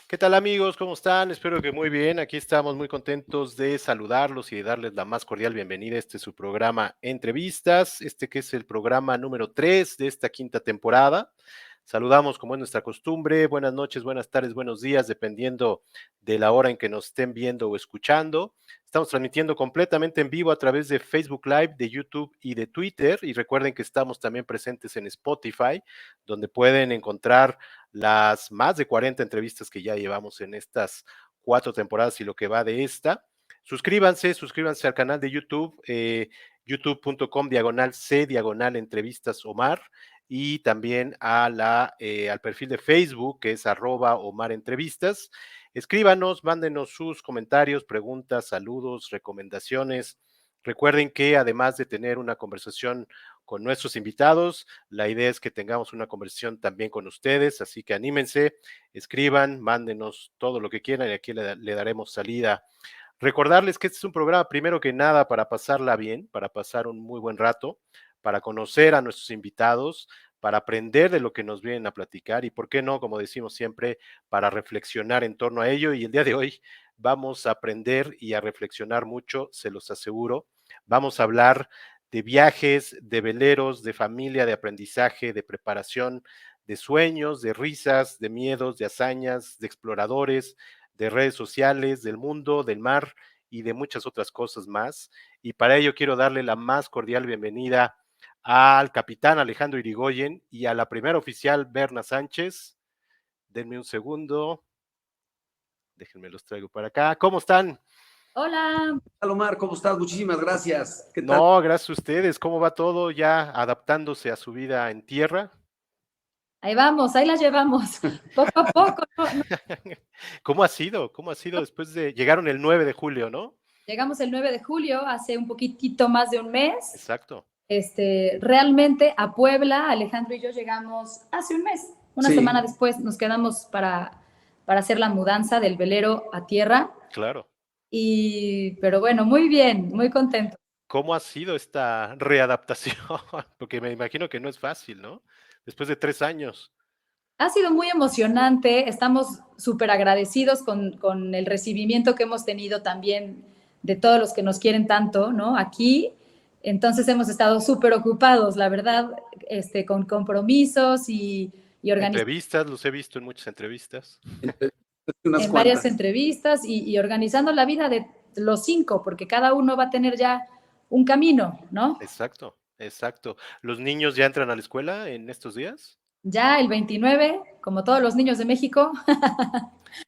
¿Qué tal amigos? ¿Cómo están? Espero que muy bien. Aquí estamos muy contentos de saludarlos y de darles la más cordial bienvenida a este su programa Entrevistas, que es el programa número 3 de esta quinta temporada. Saludamos como es nuestra costumbre. Buenas noches, buenas tardes, buenos días, dependiendo de la hora en que nos estén viendo o escuchando. Estamos transmitiendo completamente en vivo a través de Facebook Live, de YouTube y de Twitter. Y recuerden que estamos también presentes en Spotify, donde pueden encontrar las más de 40 entrevistas que ya llevamos en estas 4 temporadas y lo que va de esta. Suscríbanse al canal de YouTube, youtube.com/C/entrevistas Omar, y también al perfil de Facebook, que es @Omar Entrevistas. Escríbanos, mándenos sus comentarios, preguntas, saludos, recomendaciones. Recuerden que además de tener una conversación con nuestros invitados, la idea es que tengamos una conversación también con ustedes, así que anímense, escriban, mándenos todo lo que quieran y aquí le daremos salida. Recordarles que este es un programa, primero que nada, para pasarla bien, para pasar un muy buen rato, para conocer a nuestros invitados, para aprender de lo que nos vienen a platicar y, ¿por qué no?, como decimos siempre, para reflexionar en torno a ello. Y el día de hoy vamos a aprender y a reflexionar mucho, se los aseguro. Vamos a hablar de viajes, de veleros, de familia, de aprendizaje, de preparación, de sueños, de risas, de miedos, de hazañas, de exploradores, de redes sociales, del mundo, del mar y de muchas otras cosas más. Y para ello quiero darle la más cordial bienvenida al capitán Alejandro Irigoyen y a la primera oficial Berna Sánchez. Denme un segundo, déjenme los traigo para acá. ¿Cómo están? Hola. Hola Omar, ¿cómo estás? Muchísimas gracias. ¿Qué tal? No, gracias a ustedes. ¿Cómo va todo ya adaptándose a su vida en tierra? Ahí vamos, ahí la llevamos, poco a poco. No, ¿Cómo ha sido? ¿Cómo ha sido después de, llegaron el 9 de julio, ¿no? llegamos el 9 de julio, hace un poquitito más de un mes. Exacto. Realmente a Puebla, Alejandro y yo llegamos hace un mes. Una Sí. semana después nos quedamos para hacer la mudanza del velero a tierra. Claro. Pero bueno, muy bien, muy contento. ¿Cómo ha sido esta readaptación? Porque me imagino que no es fácil, ¿no? Después de 3 años. Ha sido muy emocionante, estamos súper agradecidos con el recibimiento que hemos tenido también de todos los que nos quieren tanto, ¿no? Aquí, entonces hemos estado súper ocupados, la verdad, con compromisos y Entrevistas, los he visto en muchas entrevistas. Unas en varias cuantas. entrevistas y organizando la vida de los 5, porque cada uno va a tener ya un camino, ¿no? Exacto, exacto. ¿Los niños ya entran a la escuela en estos días? Ya el 29, como todos los niños de México.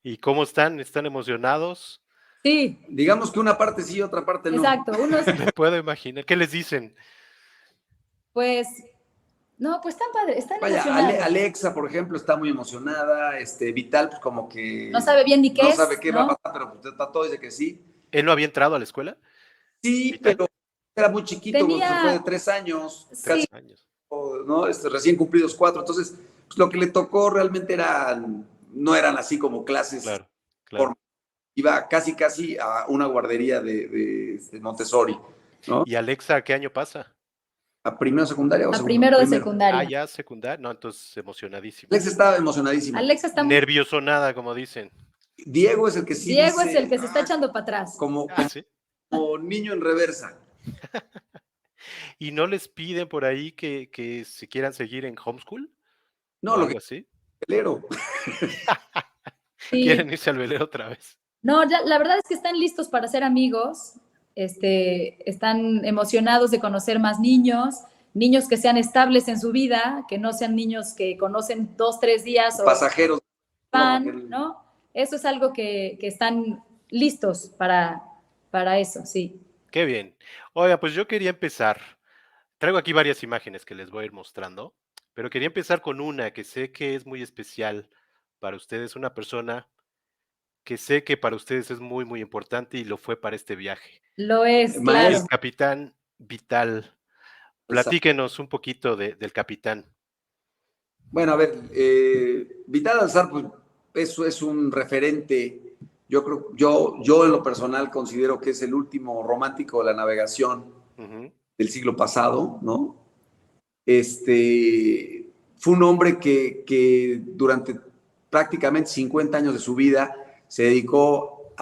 ¿Y cómo están? ¿Están emocionados? Sí, Digamos que una parte sí, otra parte no. exacto, unos Me puedo imaginar. ¿Qué les dicen? pues no, pues están padres, están Vaya, emocionados. Alexa, por ejemplo, está muy emocionada. Vital, pues como que No sabe bien ni qué no es, sabe qué va a ¿no? pasar, pero pues, todo dice que sí. ¿Él no había entrado a la escuela? Sí, ¿Vital? pero era muy chiquito, porque fue de Tenía, 3 años, sí, casi, 3 años. ¿no? Recién cumplidos 4. Entonces, pues, lo que le tocó realmente no eran así como clases. Claro, claro. Iba casi a una guardería de Montessori, ¿no? ¿Y Alexa qué año pasa? ¿A primero secundaria o a segundo? primero de Primero. Ah, secundaria. ya secundaria. No, entonces emocionadísimo. Alex estaba emocionadísima. Alexa está muy... Nerviosonada, como dicen. Diego es el que sí Diego es el dice, que se está echando para atrás. como, Ah, como, sí. como niño en reversa. ¿Y no les piden por ahí que se quieran seguir en homeschool No, o lo que algo es así? velero. Sí, ¿Quieren irse al velero otra vez? no, ya, la verdad es que están listos para ser amigos, están emocionados de conocer más niños, niños que sean estables en su vida, que no sean niños que conocen 2, 3 días o Pasajeros. No, porque van, ¿no? Eso es algo que están listos para eso, sí. Qué bien. Oiga, pues yo quería empezar. Traigo aquí varias imágenes que les voy a ir mostrando, pero quería empezar con una que sé que es muy especial para ustedes, una persona que sé que para ustedes es muy, muy importante y lo fue para este viaje. Lo es, El claro. Maestro. capitán Vital. Platíquenos un poquito del capitán. Bueno, a ver, Vital Alzar, pues eso es un referente. Yo en lo personal considero que es el último romántico de la navegación Ujú. del siglo pasado, ¿no? Fue un hombre que durante prácticamente 50 años de su vida se dedicó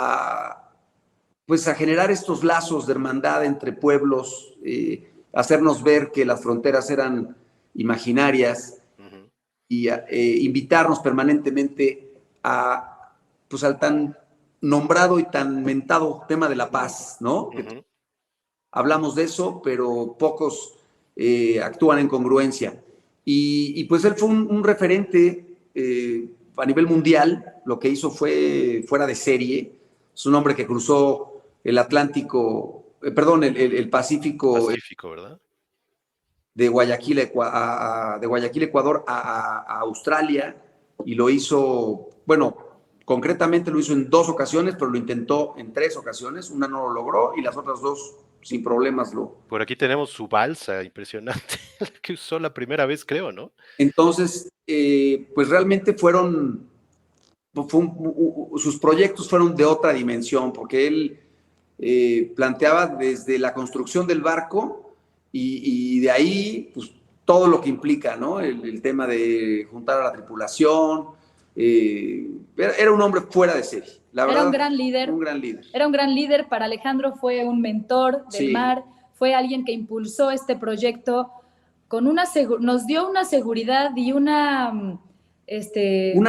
pues a generar estos lazos de hermandad entre pueblos, hacernos ver que las fronteras eran imaginarias y invitarnos permanentemente pues al tan nombrado y tan mentado tema de la paz, ¿no? Hablamos de eso, pero pocos actúan en congruencia. Y pues él fue un referente a nivel mundial. Lo que hizo fue fuera de serie. Es un hombre que cruzó el Atlántico, el Pacífico, ¿verdad? De Guayaquil, Ecuador a Australia, y lo hizo, bueno, concretamente lo hizo en 2 ocasiones, pero lo intentó en 3 ocasiones. Una no lo logró y las otras 2 sin problemas Por aquí tenemos su balsa impresionante, la que usó la primera vez, creo, ¿no? Entonces, pues realmente sus proyectos fueron de otra dimensión, porque él planteaba desde la construcción del barco y de ahí, pues todo lo que implica, ¿no? El tema de juntar a la tripulación. Era un hombre fuera de serie. La verdad, era un gran líder. Era un gran líder. Para Alejandro fue un mentor del mar, fue alguien que impulsó este proyecto con nos dio una seguridad y una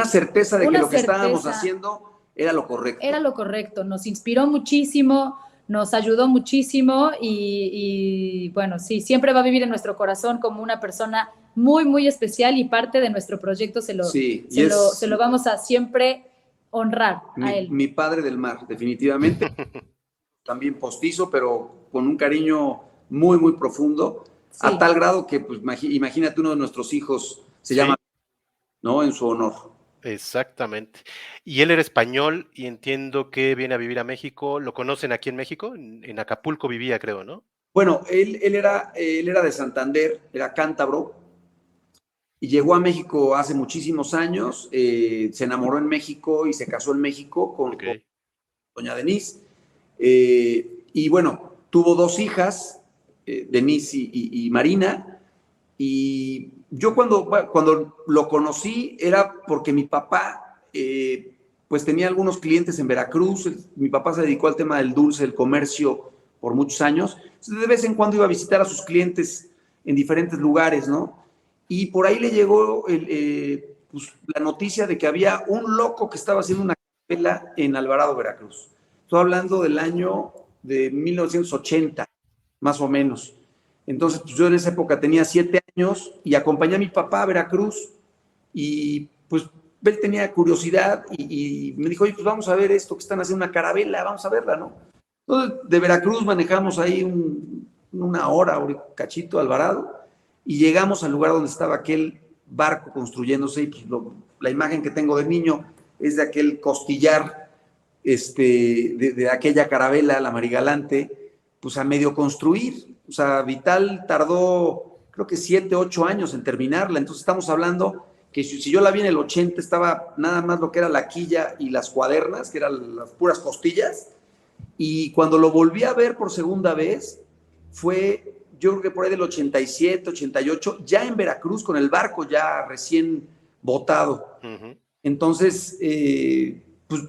certeza de que lo que estábamos haciendo era lo correcto. Era lo correcto, nos inspiró muchísimo, nos ayudó muchísimo y bueno, sí, siempre va a vivir en nuestro corazón como una persona muy, muy especial, y parte de nuestro proyecto se lo vamos a siempre honrar a él. Mi padre del mar, definitivamente. También postizo, pero con un cariño muy, muy profundo, a tal grado que, pues, imagínate, uno de nuestros hijos se llama, ¿no? En su honor. Exactamente. Y él era español y entiendo que viene a vivir a México. ¿Lo conocen aquí en México? En Acapulco vivía, creo, ¿no? Bueno, él era de Santander, era cántabro, y llegó a México hace muchísimos años. Se enamoró en México y se casó en México con doña Denise. Y bueno, tuvo 2 hijas, Denise y Marina. Y yo cuando lo conocí era porque mi papá pues tenía algunos clientes en Veracruz. Mi papá se dedicó al tema del dulce, del comercio por muchos años. Entonces, de vez en cuando iba a visitar a sus clientes en diferentes lugares, ¿no? Y por ahí le llegó pues, la noticia de que había un loco que estaba haciendo una capela en Alvarado, Veracruz. Estoy hablando del año de 1980, más o menos. Entonces, pues yo en esa época tenía 7 años y acompañé a mi papá a Veracruz, y pues él tenía curiosidad y me dijo, oye, pues vamos a ver esto que están haciendo, una carabela, vamos a verla, ¿no? Entonces, de Veracruz manejamos ahí una hora, cachito, Alvarado, y llegamos al lugar donde estaba aquel barco construyéndose, y pues la imagen que tengo de niño es de aquel costillar, de aquella carabela, la Marigalante, pues a medio construir. O sea, Vital tardó, creo que 7, 8 años en terminarla. Entonces estamos hablando que si yo la vi en el 80, estaba nada más lo que era la quilla y las cuadernas, que eran las puras costillas. Y cuando lo volví a ver por segunda vez, fue, yo creo que por ahí del 87, 88, ya en Veracruz, con el barco ya recién botado. Entonces, pues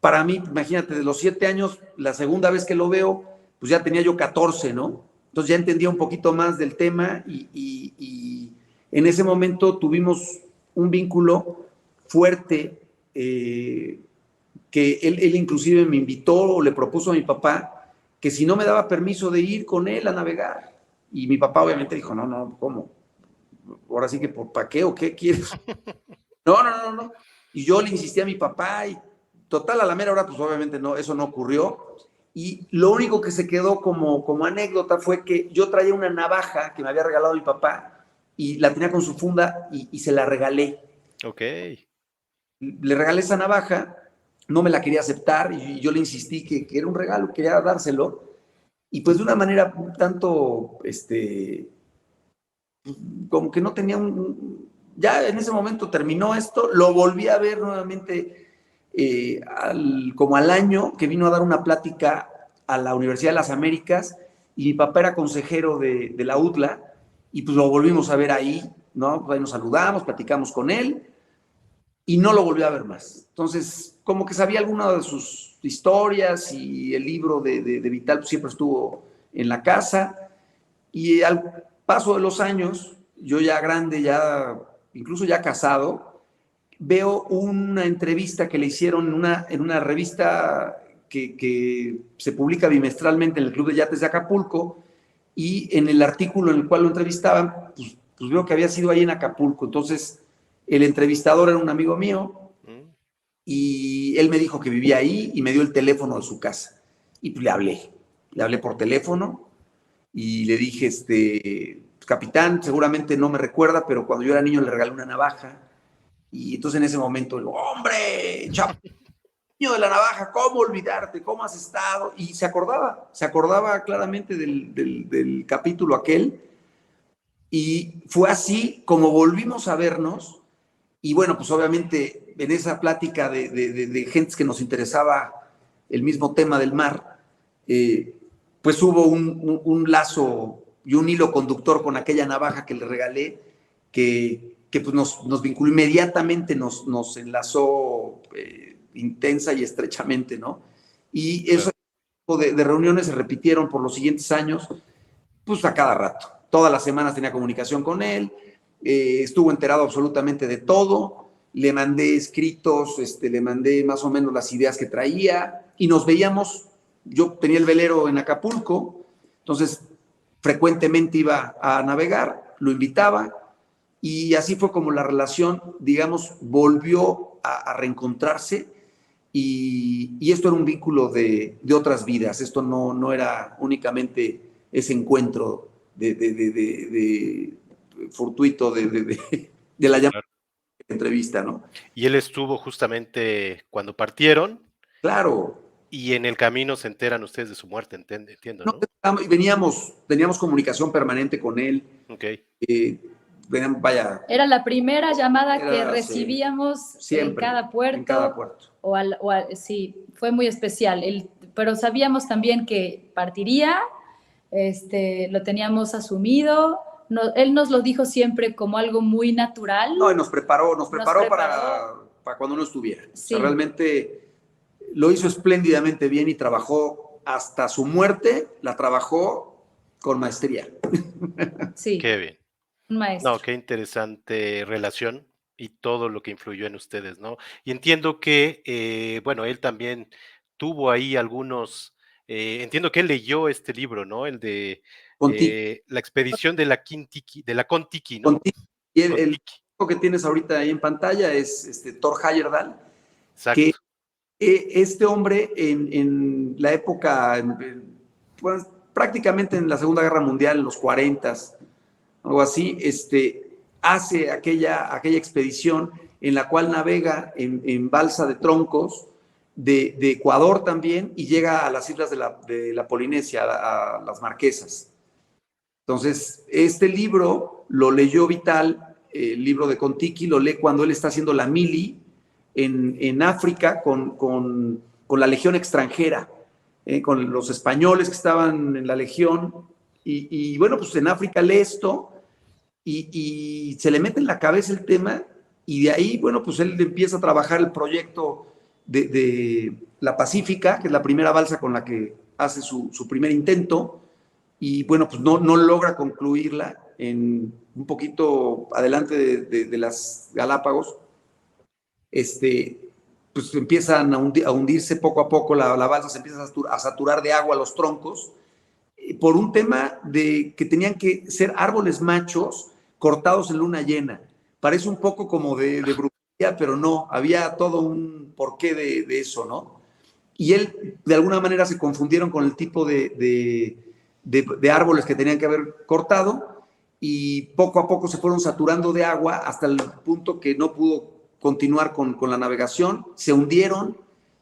para mí, imagínate, de los 7 años, la segunda vez que lo veo, pues ya tenía yo 14, ¿no? Entonces ya entendía un poquito más del tema, y en ese momento tuvimos un vínculo fuerte, que él inclusive me invitó o le propuso a mi papá que si no me daba permiso de ir con él a navegar. Y mi papá obviamente dijo, no, ¿cómo? Ahora sí que, ¿para qué o qué quieres? No. Y yo le insistí a mi papá, y total, a la mera hora, pues obviamente no, eso no ocurrió. Y lo único que se quedó como anécdota fue que yo traía una navaja que me había regalado mi papá, y la tenía con su funda, y se la regalé. Ok. Le regalé esa navaja, no me la quería aceptar, y yo le insistí que era un regalo, quería dárselo. Y pues de una manera un tanto, como que no tenía ya en ese momento terminó esto, lo volví a ver nuevamente como al año, que vino a dar una plática a la Universidad de las Américas, y mi papá era consejero de la UTLA, y pues lo volvimos a ver ahí, ¿no? Pues ahí nos saludamos, platicamos con él, y no lo volví a ver más. Entonces, como que sabía alguna de sus historias y el libro de Vital pues, siempre estuvo en la casa. Y al paso de los años, yo ya grande, ya incluso ya casado, veo una entrevista que le hicieron en una revista que se publica bimestralmente en el Club de Yates de Acapulco, y en el artículo en el cual lo entrevistaban, pues veo que había sido ahí en Acapulco. Entonces, el entrevistador era un amigo mío, y él me dijo que vivía ahí y me dio el teléfono de su casa. Y pues le hablé por teléfono y le dije, capitán, seguramente no me recuerda, pero cuando yo era niño le regalé una navaja. Y entonces en ese momento, hombre, chapo, niño de la navaja, ¿cómo olvidarte? ¿Cómo has estado? Y se acordaba claramente del capítulo aquel. Y fue así como volvimos a vernos. Y bueno, pues obviamente en esa plática de gentes que nos interesaba el mismo tema del mar, pues hubo un lazo y un hilo conductor con aquella navaja que le regalé, que pues nos vinculó inmediatamente, nos enlazó intensa y estrechamente, ¿no? Y eso de reuniones se repitieron por los siguientes años, pues a cada rato. Todas las semanas tenía comunicación con él, estuvo enterado absolutamente de todo, le mandé escritos, le mandé más o menos las ideas que traía, y nos veíamos. Yo tenía el velero en Acapulco, entonces frecuentemente iba a navegar, lo invitaba, y así fue como la relación, digamos, volvió a reencontrarse, y esto era un vínculo de otras vidas. Esto no era únicamente ese encuentro de fortuito de la llamada entrevista, ¿no? Y él estuvo justamente cuando partieron. Claro. Y en el camino se enteran ustedes de su muerte, entiendo, ¿no? Teníamos comunicación permanente con él. Ok. Vaya. Era la primera llamada que recibíamos siempre, en cada puerto. En cada puerto. Sí, fue muy especial. Pero sabíamos también que partiría, lo teníamos asumido. No, él nos lo dijo siempre como algo muy natural. No, y nos preparó para cuando no estuviera. Sí. O sea, realmente lo hizo espléndidamente bien y trabajó hasta su muerte, la trabajó con maestría. Sí. Qué bien. Un maestro. No, qué interesante relación y todo lo que influyó en ustedes, ¿no? Y entiendo que, bueno, él también tuvo ahí algunos, entiendo que él leyó este libro, ¿no? El de la expedición de la Kon-Tiki, ¿no? Kon-Tiki. Y el que tienes ahorita ahí en pantalla es Thor Heyerdahl. Exacto. Que este hombre en la época, pues, prácticamente en la Segunda Guerra Mundial, en los 40s, algo así, hace aquella expedición en la cual navega en balsa de troncos de Ecuador también, y llega a las islas de la Polinesia, a las Marquesas. Entonces, este libro lo leyó Vital, el libro de Kon-Tiki, lo lee cuando él está haciendo la mili en África con la legión extranjera, con los españoles que estaban en la legión, y bueno, pues en África lee esto, y se le mete en la cabeza el tema, y de ahí, bueno, pues él empieza a trabajar el proyecto de la Pacífica, que es la primera balsa con la que hace su primer intento, y bueno, pues no logra concluirla en un poquito adelante de las Galápagos. Pues empiezan a hundirse poco a poco, la balsa se empieza a saturar de agua los troncos, por un tema de que tenían que ser árboles machos cortados en luna llena. Parece un poco como de brujería, pero no, había todo un porqué de eso, ¿no? Y él, de alguna manera, se confundieron con el tipo de árboles que tenían que haber cortado, y poco a poco se fueron saturando de agua hasta el punto que no pudo continuar con la navegación, se hundieron,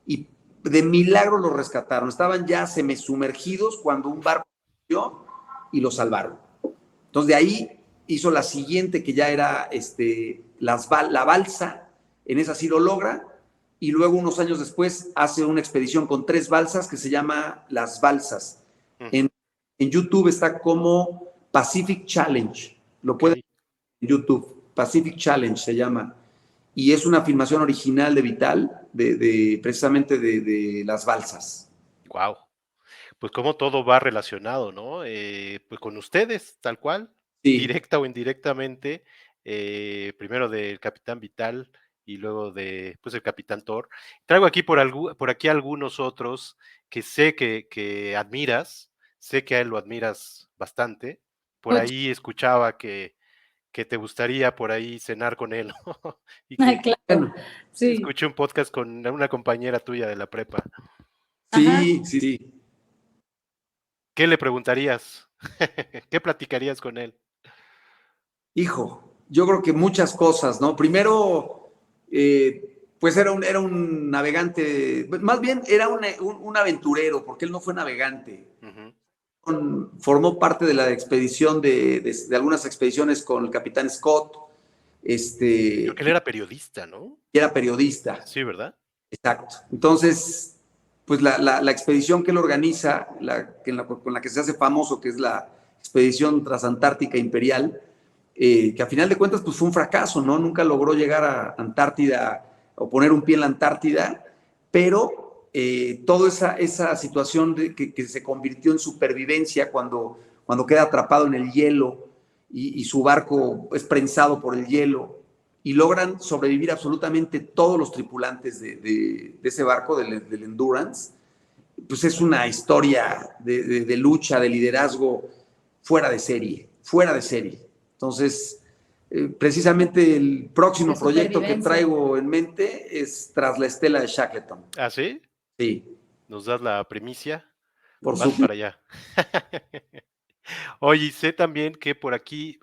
y de milagro los rescataron. Estaban ya semisumergidos cuando un barco llegó y los salvaron. Entonces de ahí hizo la siguiente, que ya era la balsa, en esa sí lo logra, y luego unos años después hace una expedición con 3 balsas que se llama Las Balsas. En YouTube está como Pacific Challenge, lo pueden ver en YouTube, Pacific Challenge se llama. y es una filmación original de Vital, precisamente de las balsas. Wow. Pues como todo va relacionado, ¿no? Pues con ustedes, tal cual, Sí, directa o indirectamente, primero del Capitán Vital y luego de, pues, el Capitán Thor. Traigo aquí por aquí algunos otros que sé que admiras, sé que a él lo admiras bastante. Por Mucho. ahí escuchaba que te gustaría por ahí cenar con él, ¿no? Y Ah, que claro, bueno, sí. escuché un podcast con una compañera tuya de la prepa. Ajá. sí. ¿Qué le preguntarías? ¿Qué platicarías con él? Hijo, yo creo que muchas cosas, ¿no? Primero, pues era un navegante, más bien era un aventurero, porque él no fue navegante. Ujú. Formó parte de la expedición, de algunas expediciones con el capitán Scott, Creo que él y era periodista, ¿no? era periodista, Sí, ¿verdad? exacto. Entonces, pues la expedición que él organiza, con la que se hace famoso, que es la expedición transantártica imperial, que a final de cuentas pues fue un fracaso, ¿no? Nunca logró llegar a Antártida o poner un pie en la Antártida, pero toda esa situación que se convirtió en supervivencia cuando queda atrapado en el hielo y su barco es prensado por el hielo y logran sobrevivir absolutamente todos los tripulantes de ese barco, del Endurance, pues es una historia de lucha, de liderazgo fuera de serie, fuera de serie. Entonces, precisamente el próximo De proyecto que supervivencia. traigo en mente es Tras la Estela de Shackleton. ¿Ah, sí? Sí, ¿Nos das la primicia? por Vas supuesto. para allá. Oye, y sé también que por aquí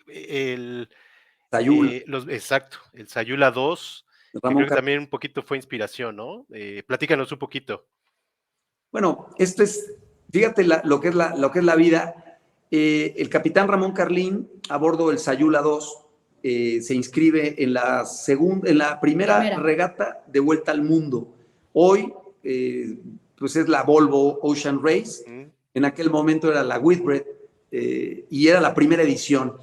Sayula, exacto, el Sayula 2, que Ramón creo que Carlos. también un poquito fue inspiración, ¿no? Platícanos un poquito. Bueno, esto es, fíjate lo que es la vida. El capitán Ramón Carlín, a bordo del Sayula 2, se inscribe en la primera Primera. regata de vuelta al mundo. Hoy, pues es la Volvo Ocean Race. Mm. En aquel momento era la Whitbread, y era la primera edición.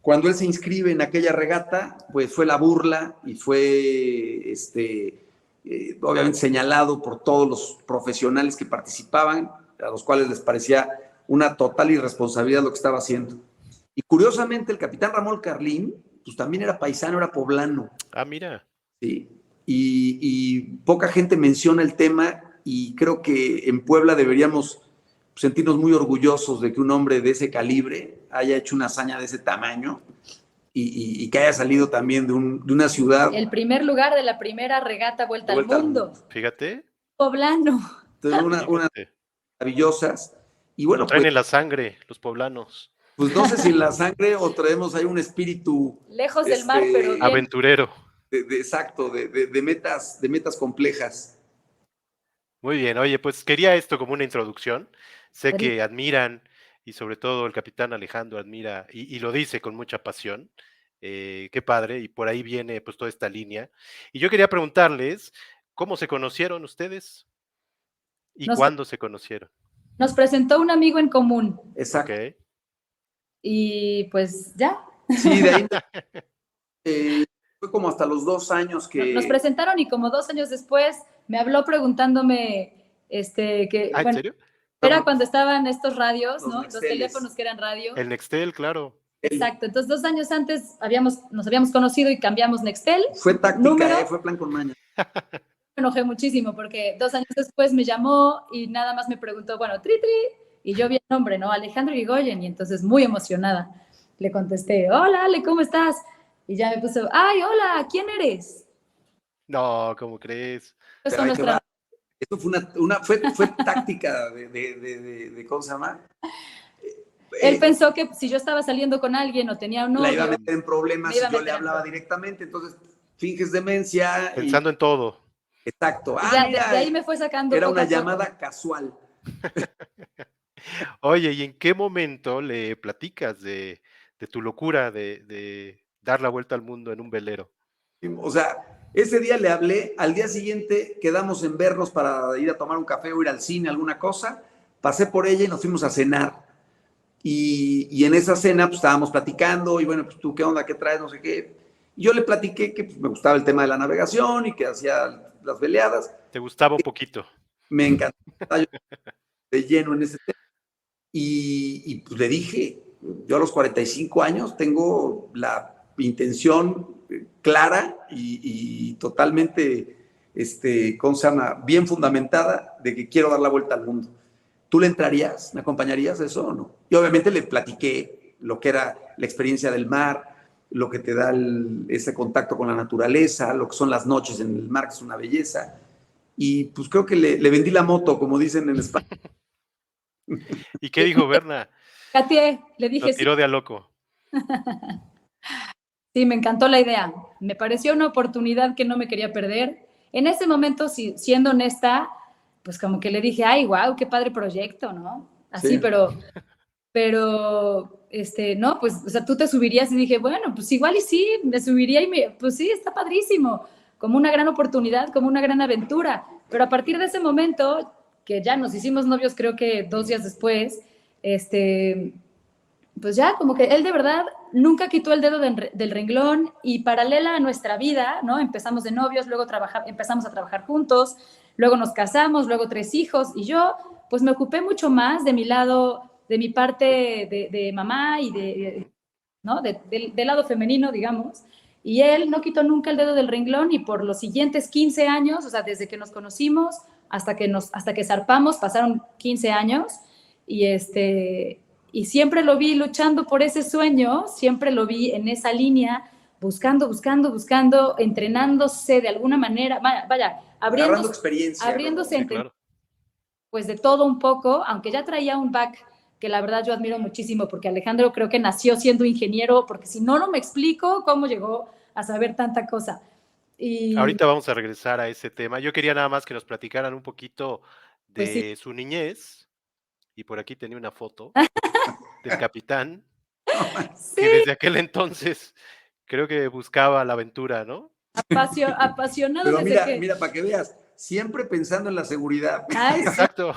Cuando él se inscribe en aquella regata, pues fue la burla y fue obviamente señalado por todos los profesionales que participaban, a los cuales les parecía una total irresponsabilidad lo que estaba haciendo. Y curiosamente el capitán Ramón Carlín, pues también era paisano, era poblano, Ah, mira. ¿sí? Y poca gente menciona el tema y creo que en Puebla deberíamos sentirnos muy orgullosos de que un hombre de ese calibre haya hecho una hazaña de ese tamaño y que haya salido también de una ciudad El primer lugar de la primera regata de vuelta al vuelta al mundo. mundo. Fíjate, Poblano. Entonces, una fíjate. maravillosas. Y Lo bueno, traen en la sangre los poblanos. pues no sé si en la sangre o traemos ahí un espíritu Lejos del mar, pero bien. Aventurero. exacto, de metas complejas. Muy bien, oye, pues quería esto como una introducción. Sé Pero que admiran y sobre todo el capitán Alejandro admira y lo dice con mucha pasión. Qué padre, y por ahí viene pues toda esta línea. Y yo quería preguntarles, ¿cómo se conocieron ustedes y nos, cuándo se conocieron? nos presentó un amigo en común Ok. Exacto. y pues ya. Sí, de ahí fue como hasta los 2 años Nos que presentaron y como 2 años después me habló preguntándome, que, Ah, ¿en bueno, serio? era cuando estaban estos radios, los ¿no? Los Nexteles. teléfonos que eran radio. El Nextel, claro. Exacto. Entonces, 2 años antes nos habíamos conocido y cambiamos Nextel, Fue táctica, número. fue plan con maña. Me enojé muchísimo porque 2 años después me llamó y nada más me preguntó, bueno, tri, tri, y yo vi el nombre, ¿no? Alejandro Irigoyen, y entonces muy emocionada le contesté, hola Ale, ¿cómo estás? Y ya me puso, ay, hola, ¿quién eres? No, ¿cómo crees? Pues Pero con ahí te nuestra... va. Esto fue táctica ¿cómo se llama? Él Eh, pensó que si yo estaba saliendo con alguien o tenía un la iba a novio, meter en me problemas iba si a yo le meter en hablaba problemas. directamente, entonces finges demencia y Pensando en todo. exacto. Y Ah, ya de mira, ahí me fue sacando era poco una a poco. llamada casual. Oye, ¿y en qué momento le platicas de tu locura de dar la vuelta al mundo en un velero? O sea, ese día le hablé, al día siguiente quedamos en vernos para ir a tomar un café o ir al cine, alguna cosa. Pasé por ella y nos fuimos a cenar. Y en esa cena pues estábamos platicando y bueno, pues tú qué onda, qué traes, no sé qué. Yo le platiqué que pues, me gustaba el tema de la navegación y que hacía las veleadas. ¿Te gustaba un poquito? Me encantaba yo de lleno en ese tema. Y pues le dije, yo a los 45 años tengo la intención clara y totalmente, ¿cómo se llama? Bien fundamentada de que quiero dar la vuelta al mundo. ¿Tú le entrarías? ¿Me acompañarías a eso o no? Y obviamente le platiqué lo que era la experiencia del mar, lo que te da ese contacto con la naturaleza, lo que son las noches en el mar, que es una belleza. Y pues creo que le vendí la moto, como dicen en España. ¿Y qué dijo Berna? Katie, le Lo dije sí. tiró de a loco. Sí, me encantó la idea. Me pareció una oportunidad que no me quería perder. En ese momento, siendo honesta, pues como que le dije, ay, wow, qué padre proyecto, ¿no? Así, Sí. pero, no, pues, o sea, tú te subirías y dije, bueno, pues igual y sí, me subiría pues sí, está padrísimo, como una gran oportunidad, como una gran aventura. Pero a partir de ese momento, que ya nos hicimos novios, creo que 2 días después, pues ya, como que él de verdad nunca quitó el dedo del renglón y paralela a nuestra vida, ¿no? Empezamos de novios, luego empezamos a trabajar juntos, luego nos casamos, luego 3 hijos y yo, pues me ocupé mucho más de mi lado, de mi parte de mamá y ¿no? Del lado femenino, digamos. Y él no quitó nunca el dedo del renglón y por los siguientes 15 años, o sea, desde que nos conocimos hasta que zarpamos, pasaron 15 años y y siempre lo vi luchando por ese sueño, siempre lo vi en esa línea, buscando, entrenándose de alguna manera, vaya agarrando experiencia. Abriéndose, ¿no? Sí, claro. Pues de todo un poco, aunque ya traía un back que la verdad yo admiro muchísimo, porque Alejandro creo que nació siendo ingeniero, porque si no, no me explico cómo llegó a saber tanta cosa. Y ahorita vamos a regresar a ese tema. Yo quería nada más que nos platicaran un poquito de pues sí. su niñez, y por aquí tenía una foto del capitán, Sí, que desde aquel entonces creo que buscaba la aventura, ¿no? apasionado Pero desde mira, que... mira, para que veas, siempre pensando en la seguridad. Ay, sí. Exacto.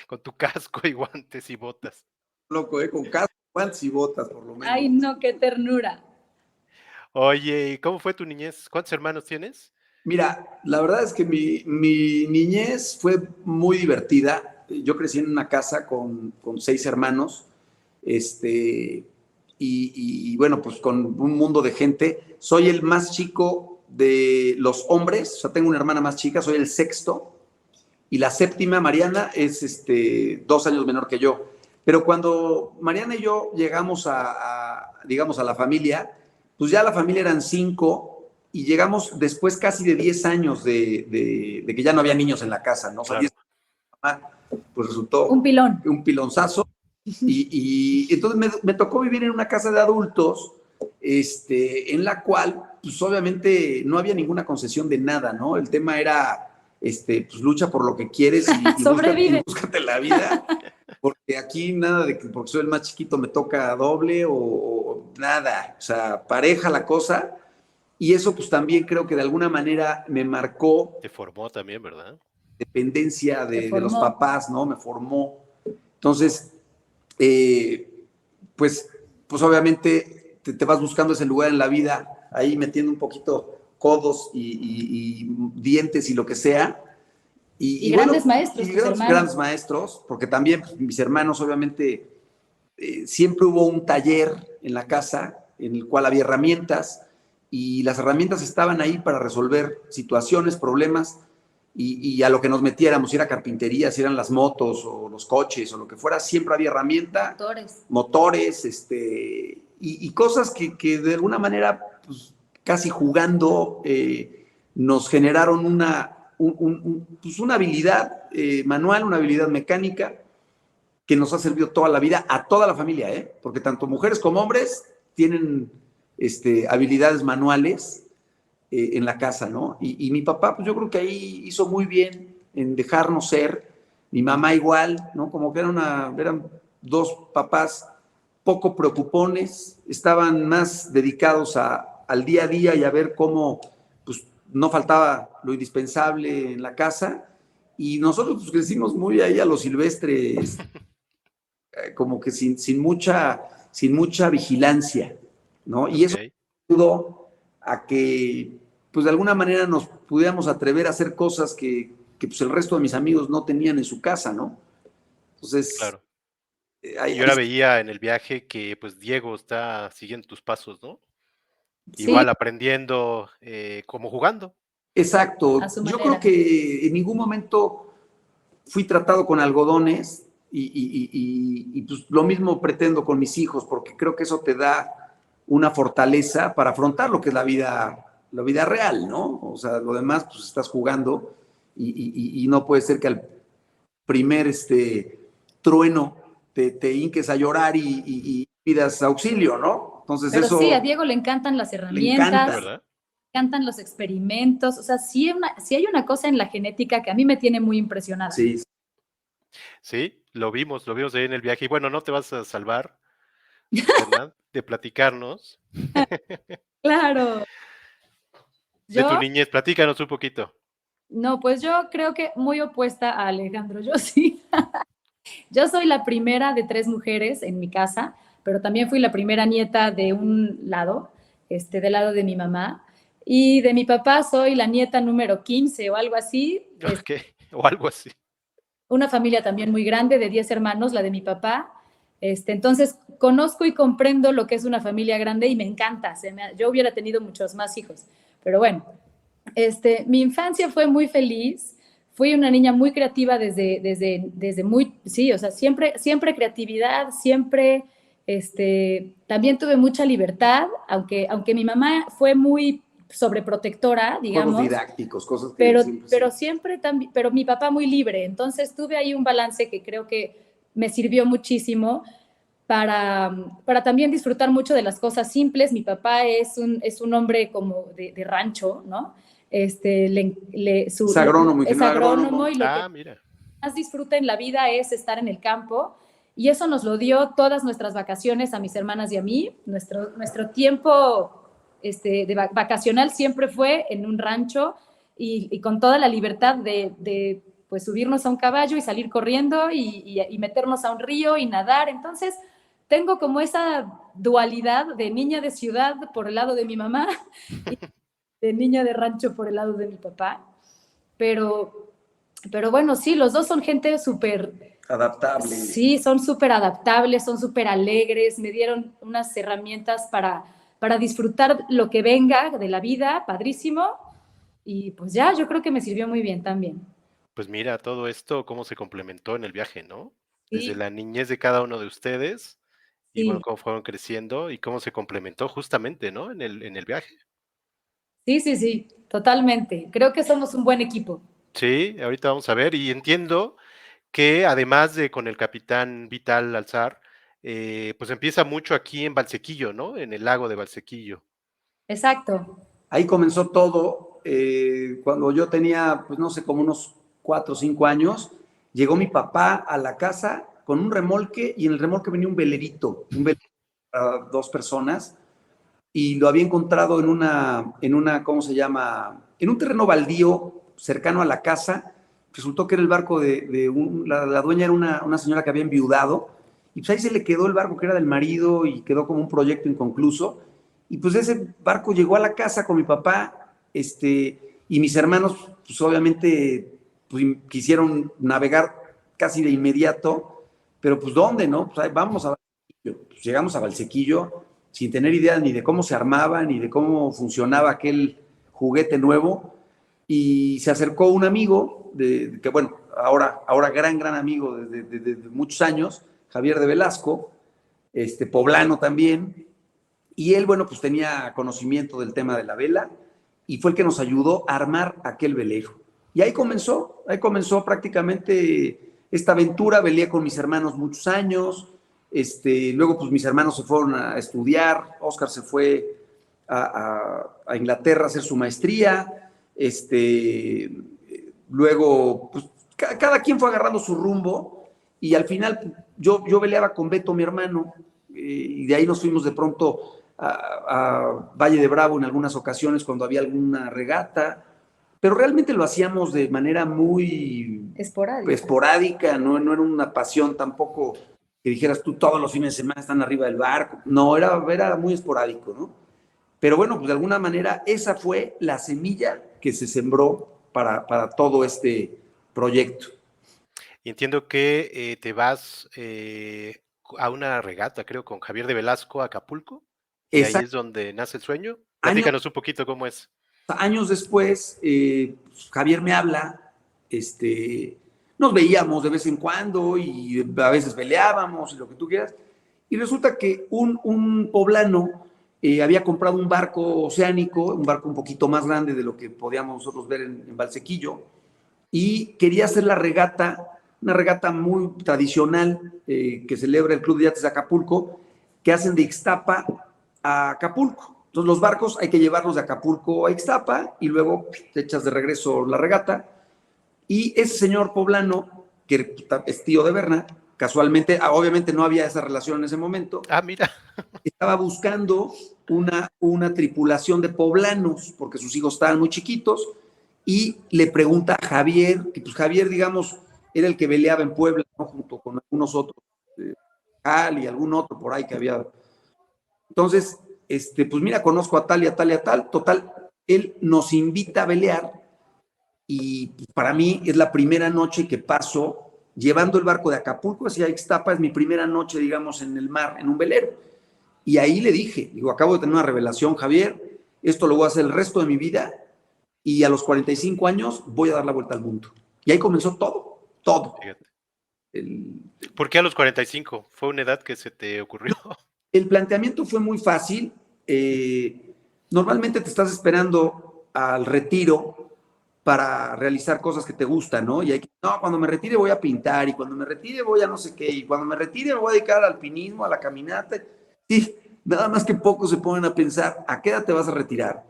Con tu casco y guantes y botas. Loco, con casco, guantes y botas, por lo menos. Ay, no, qué ternura. Oye, ¿y cómo fue tu niñez? ¿Cuántos hermanos tienes? Mira, la verdad es que mi niñez fue muy divertida. Yo crecí en una casa con 6 hermanos, y bueno, pues con un mundo de gente. Soy el más chico de los hombres, o sea, tengo una hermana más chica, soy el sexto, y la séptima, Mariana, es 2 años menor que yo. Pero cuando Mariana y yo llegamos digamos, a la familia, pues ya la familia eran 5 y llegamos después casi de 10 años de que ya no había niños en la casa, ¿no? O sea, Claro. 10 pues resultó Un pilón. un pilonzazo. Y entonces me tocó vivir en una casa de adultos, en la cual, pues obviamente no había ninguna concesión de nada, ¿no? El tema era, pues lucha por lo que quieres y Sobrevive. búscate la vida, porque aquí nada de que porque soy el más chiquito me toca doble o nada, o sea, pareja la cosa. Y eso pues también creo que de alguna manera me marcó Te formó también, ¿verdad? dependencia de los formó. papás, ¿no? Me formó. Entonces, pues obviamente te vas buscando ese lugar en la vida, ahí metiendo un poquito codos y dientes y lo que sea. Y grandes maestros, y tus grandes maestros, porque también pues, mis hermanos obviamente siempre hubo un taller en la casa en el cual había herramientas y las herramientas estaban ahí para resolver situaciones, problemas y a lo que nos metiéramos, si era carpintería, si eran las motos o los coches o lo que fuera, siempre había herramienta, motores, y cosas que de alguna manera, pues, casi jugando, nos generaron pues una habilidad manual, una habilidad mecánica que nos ha servido toda la vida a toda la familia, porque tanto mujeres como hombres tienen habilidades manuales en la casa, ¿no? Y mi papá, pues yo creo que ahí hizo muy bien en dejarnos ser, mi mamá igual, ¿no? Como que eran 2 papás poco preocupones, estaban más dedicados al día a día y a ver cómo, pues, no faltaba lo indispensable en la casa, y nosotros pues crecimos muy ahí a los silvestres, como que sin mucha vigilancia, ¿no? Y eso ayudó a que, pues de alguna manera nos pudiéramos atrever a hacer cosas que pues el resto de mis amigos no tenían en su casa, ¿no? Entonces, Claro. ahí, Y yo ahora veía en el viaje que pues Diego está siguiendo tus pasos, ¿no? Sí, Igual aprendiendo como jugando. exacto. a su Yo creo manera. que en ningún momento fui tratado con algodones y pues lo mismo pretendo con mis hijos, porque creo que eso te da una fortaleza para afrontar lo que es la vida real, ¿no? O sea, lo demás, pues estás jugando y no puede ser que al primer trueno te hinques a llorar y pidas auxilio, ¿no? Entonces Pero sí, a eso Diego le encantan las le herramientas, encanta. ¿Verdad? le encantan los experimentos. O sea, sí hay una cosa en la genética que a mí me tiene muy impresionada. Sí, Sí, lo vimos ahí en el viaje. Y bueno, no te vas a salvar, ¿verdad? De platicarnos Claro. de tu Yo, niñez. Platícanos un poquito. no, pues yo creo que muy opuesta a Alejandro. Yo sí. Yo soy la primera de 3 mujeres en mi casa, pero también fui la primera nieta de un lado, del lado de mi mamá. Y de mi papá soy la nieta número 15 o algo así. Es Ok, o algo así. una familia también muy grande, de 10 hermanos, la de mi papá. Entonces, conozco y comprendo lo que es una familia grande y me encanta. Yo hubiera tenido muchos más hijos. Pero bueno, mi infancia fue muy feliz. Fui una niña muy creativa desde muy, sí, o sea, siempre creatividad, siempre, también tuve mucha libertad, aunque mi mamá fue muy sobreprotectora, juegos digamos, didácticos, cosas que siempre pero siempre también, pero mi papá muy libre, entonces tuve ahí un balance que creo que me sirvió muchísimo para también disfrutar mucho de las cosas simples. Mi papá es un hombre como de rancho, ¿no? es agrónomo, Es ingeniero agrónomo agrónomo. y lo que Ah, mira. más disfruta en la vida es estar en el campo y eso nos lo dio todas nuestras vacaciones a mis hermanas y a mí. Nuestro tiempo vacacional siempre fue en un rancho y con toda la libertad de pues subirnos a un caballo y salir corriendo y meternos a un río y nadar. Entonces, tengo como esa dualidad de niña de ciudad por el lado de mi mamá y de niña de rancho por el lado de mi papá. Pero, pero bueno, sí, los dos son gente súper, Adaptable. sí, son súper adaptables, son súper alegres, me dieron unas herramientas para disfrutar lo que venga de la vida, padrísimo. Y pues ya, yo creo que me sirvió muy bien también. Pues mira, todo esto, cómo se complementó en el viaje, ¿no? Desde Sí, la niñez de cada uno de ustedes y bueno, sí, cómo fueron creciendo y cómo se complementó justamente, ¿no? En el viaje. sí, sí, sí, totalmente. Creo que somos un buen equipo. Sí, ahorita vamos a ver y entiendo que además de con el capitán Vital Alzar, pues empieza mucho aquí en Valsequillo, ¿no? En el lago de Valsequillo. Exacto. Ahí comenzó todo. Cuando yo tenía, pues no sé, como unos 4 o 5 años, llegó mi papá a la casa con un remolque y en el remolque venía un velerito para 2 personas y lo había encontrado en una, ¿cómo se llama? En un terreno baldío cercano a la casa. Resultó que era el barco la dueña era una señora que había enviudado y pues ahí se le quedó el barco que era del marido y quedó como un proyecto inconcluso. Y pues ese barco llegó a la casa con mi papá, y mis hermanos, pues obviamente, pues, quisieron navegar casi de inmediato, pero pues ¿dónde, no? Pues ahí vamos a Valsequillo. Pues llegamos a Valsequillo sin tener idea ni de cómo se armaba, ni de cómo funcionaba aquel juguete nuevo, y se acercó un amigo, que bueno, ahora gran amigo de muchos años, Javier de Velasco, poblano también, y él, bueno, pues tenía conocimiento del tema de la vela y fue el que nos ayudó a armar aquel velero. Y ahí comenzó prácticamente esta aventura. Velé con mis hermanos muchos años. Luego, pues mis hermanos se fueron a estudiar. Oscar se fue a Inglaterra a hacer su maestría. Luego, pues cada quien fue agarrando su rumbo y al final yo veleaba con Beto, mi hermano, y de ahí nos fuimos de pronto a Valle de Bravo en algunas ocasiones cuando había alguna regata, pero realmente lo hacíamos de manera muy esporádica, no era una pasión tampoco que dijeras tú todos los fines de semana están arriba del barco, no, era muy esporádico, ¿no? Pero bueno, pues de alguna manera esa fue la semilla que se sembró para todo este proyecto. Y entiendo que te vas a una regata, creo, con Javier de Velasco a Acapulco, y ahí es Exacto. donde nace el sueño. Años, Platícanos un poquito cómo es. años después, Javier me habla, nos veíamos de vez en cuando y a veces peleábamos y lo que tú quieras. Y resulta que un poblano había comprado un barco oceánico, un barco un poquito más grande de lo que podíamos nosotros ver en Valsequillo, y quería hacer la regata, una regata muy tradicional que celebra el Club de Yates de Acapulco, que hacen de Ixtapa a Acapulco. Entonces los barcos hay que llevarlos de Acapulco a Ixtapa y luego te echas de regreso la regata. Y ese señor poblano, que es tío de Berna, casualmente, obviamente no había esa relación en ese momento, Ah, mira. estaba buscando una tripulación de poblanos, porque sus hijos estaban muy chiquitos, y le pregunta a Javier, que pues Javier, digamos, era el que veleaba en Puebla, ¿no? Junto con algunos otros, Cal y algún otro por ahí que había. Entonces, pues mira, conozco a tal y a tal y a tal, total, él nos invita a velear y para mí es la primera noche que paso llevando el barco de Acapulco hacia Ixtapa, es mi primera noche, digamos, en el mar, en un velero. Y ahí le dije, digo, acabo de tener una revelación, Javier, esto lo voy a hacer el resto de mi vida y a los 45 años voy a dar la vuelta al mundo. Y ahí comenzó todo, todo. Fíjate. El, ¿Por qué a los 45? ¿Fue una edad que se te ocurrió? el planteamiento fue muy fácil. Normalmente te estás esperando al retiro para realizar cosas que te gustan, ¿no? Y hay que, no, cuando me retire voy a pintar, y cuando me retire voy a no sé qué, y cuando me retire me voy a dedicar al alpinismo, a la caminata. Y nada más que pocos se ponen a pensar, ¿a qué edad te vas a retirar?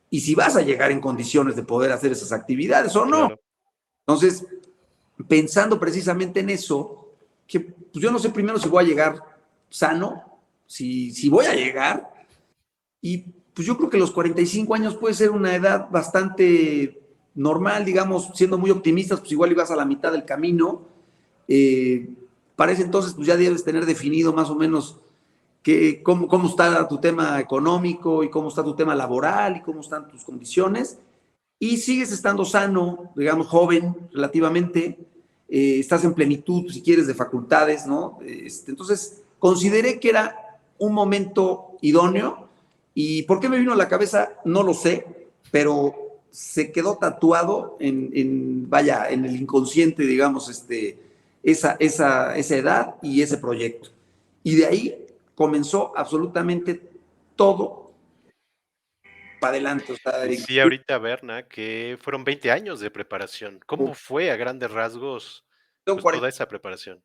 Y si vas a llegar en condiciones de poder hacer esas actividades o no. Claro. Entonces, pensando precisamente en eso, que pues yo no sé primero si voy a llegar sano, si voy a llegar, y pues yo creo que los 45 años puede ser una edad bastante normal, digamos, siendo muy optimistas, pues igual ibas a la mitad del camino. Para ese entonces, pues ya debes tener definido más o menos cómo está tu tema económico y cómo está tu tema laboral y cómo están tus condiciones. Y sigues estando sano, digamos, joven relativamente, estás en plenitud, si quieres, de facultades, ¿no? Entonces, consideré que era un momento idóneo. ¿Y por qué me vino a la cabeza? No lo sé, pero se quedó tatuado vaya, en el inconsciente, digamos, esa edad y ese proyecto. Y de ahí comenzó absolutamente todo para adelante. O sea, Decía ahorita Berna que fueron 20 años de preparación. ¿Cómo fue a grandes rasgos, pues, toda esa preparación?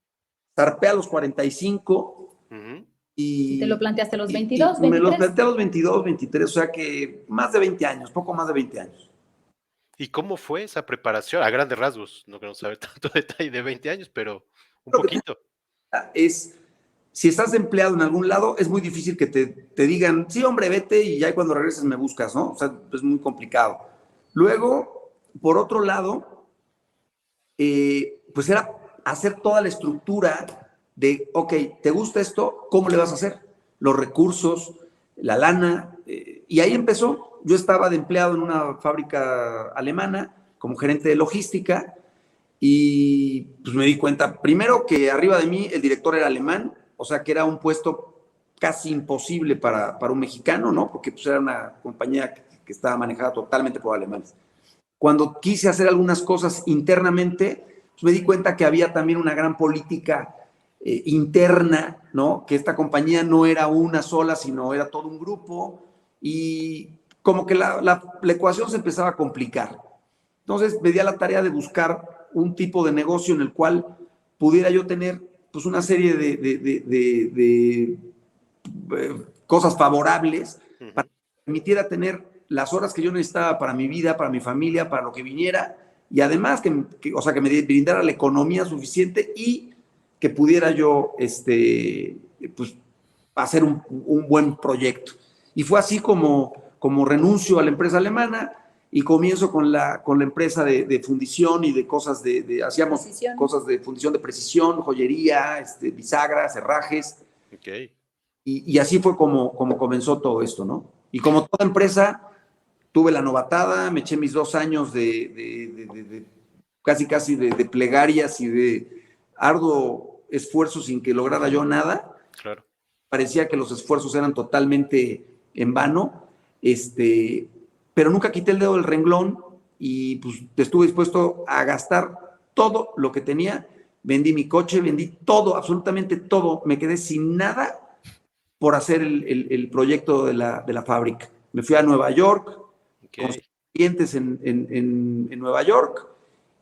zarpé a los 45 Ujú. ¿Y te lo planteaste a los y 22, me los 23? planteé a los 22, 23, o sea que más de 20 años, poco más de 20 años. ¿Y cómo fue esa preparación? A grandes rasgos, no queremos saber tanto detalle de 20 años, pero un Lo que poquito. es, si estás empleado en algún lado, es muy difícil que te digan, sí, hombre, vete y ya cuando regreses me buscas, ¿no? O sea, es muy complicado. Luego, por otro lado, pues era hacer toda la estructura de, ok, ¿te gusta esto? ¿Cómo le vas a hacer? Los recursos, la lana, y ahí empezó. Yo estaba de empleado en una fábrica alemana como gerente de logística y pues me di cuenta, primero que arriba de mí el director era alemán, o sea que era un puesto casi imposible para un mexicano, ¿no? Porque pues era una compañía que estaba manejada totalmente por alemanes. Cuando quise hacer algunas cosas internamente, pues me di cuenta que había también una gran política interna, ¿no? Que esta compañía no era una sola, sino era todo un grupo y como que la ecuación se empezaba a complicar. Entonces me di a la tarea de buscar un tipo de negocio en el cual pudiera yo tener pues una serie de cosas favorables para que me permitiera tener las horas que yo necesitaba para mi vida, para mi familia, para lo que viniera, y además o sea, que me brindara la economía suficiente y que pudiera yo pues, hacer un buen proyecto. Y fue así como renuncio a la empresa alemana y comienzo con la empresa de fundición y de cosas hacíamos Precisión. cosas de fundición de precisión, joyería, bisagras, herrajes. Ok. Y así fue como comenzó todo esto, ¿no? Y como toda empresa, tuve la novatada, me eché mis 2 años casi de plegarias y de arduo esfuerzo sin que lograra yo nada. Claro. Parecía que los esfuerzos eran totalmente en vano, pero nunca quité el dedo del renglón y pues estuve dispuesto a gastar todo lo que tenía. Vendí mi coche, vendí todo, absolutamente todo. Me quedé sin nada por hacer el proyecto de la fábrica. Me fui a Nueva York, con Okay. clientes en Nueva York,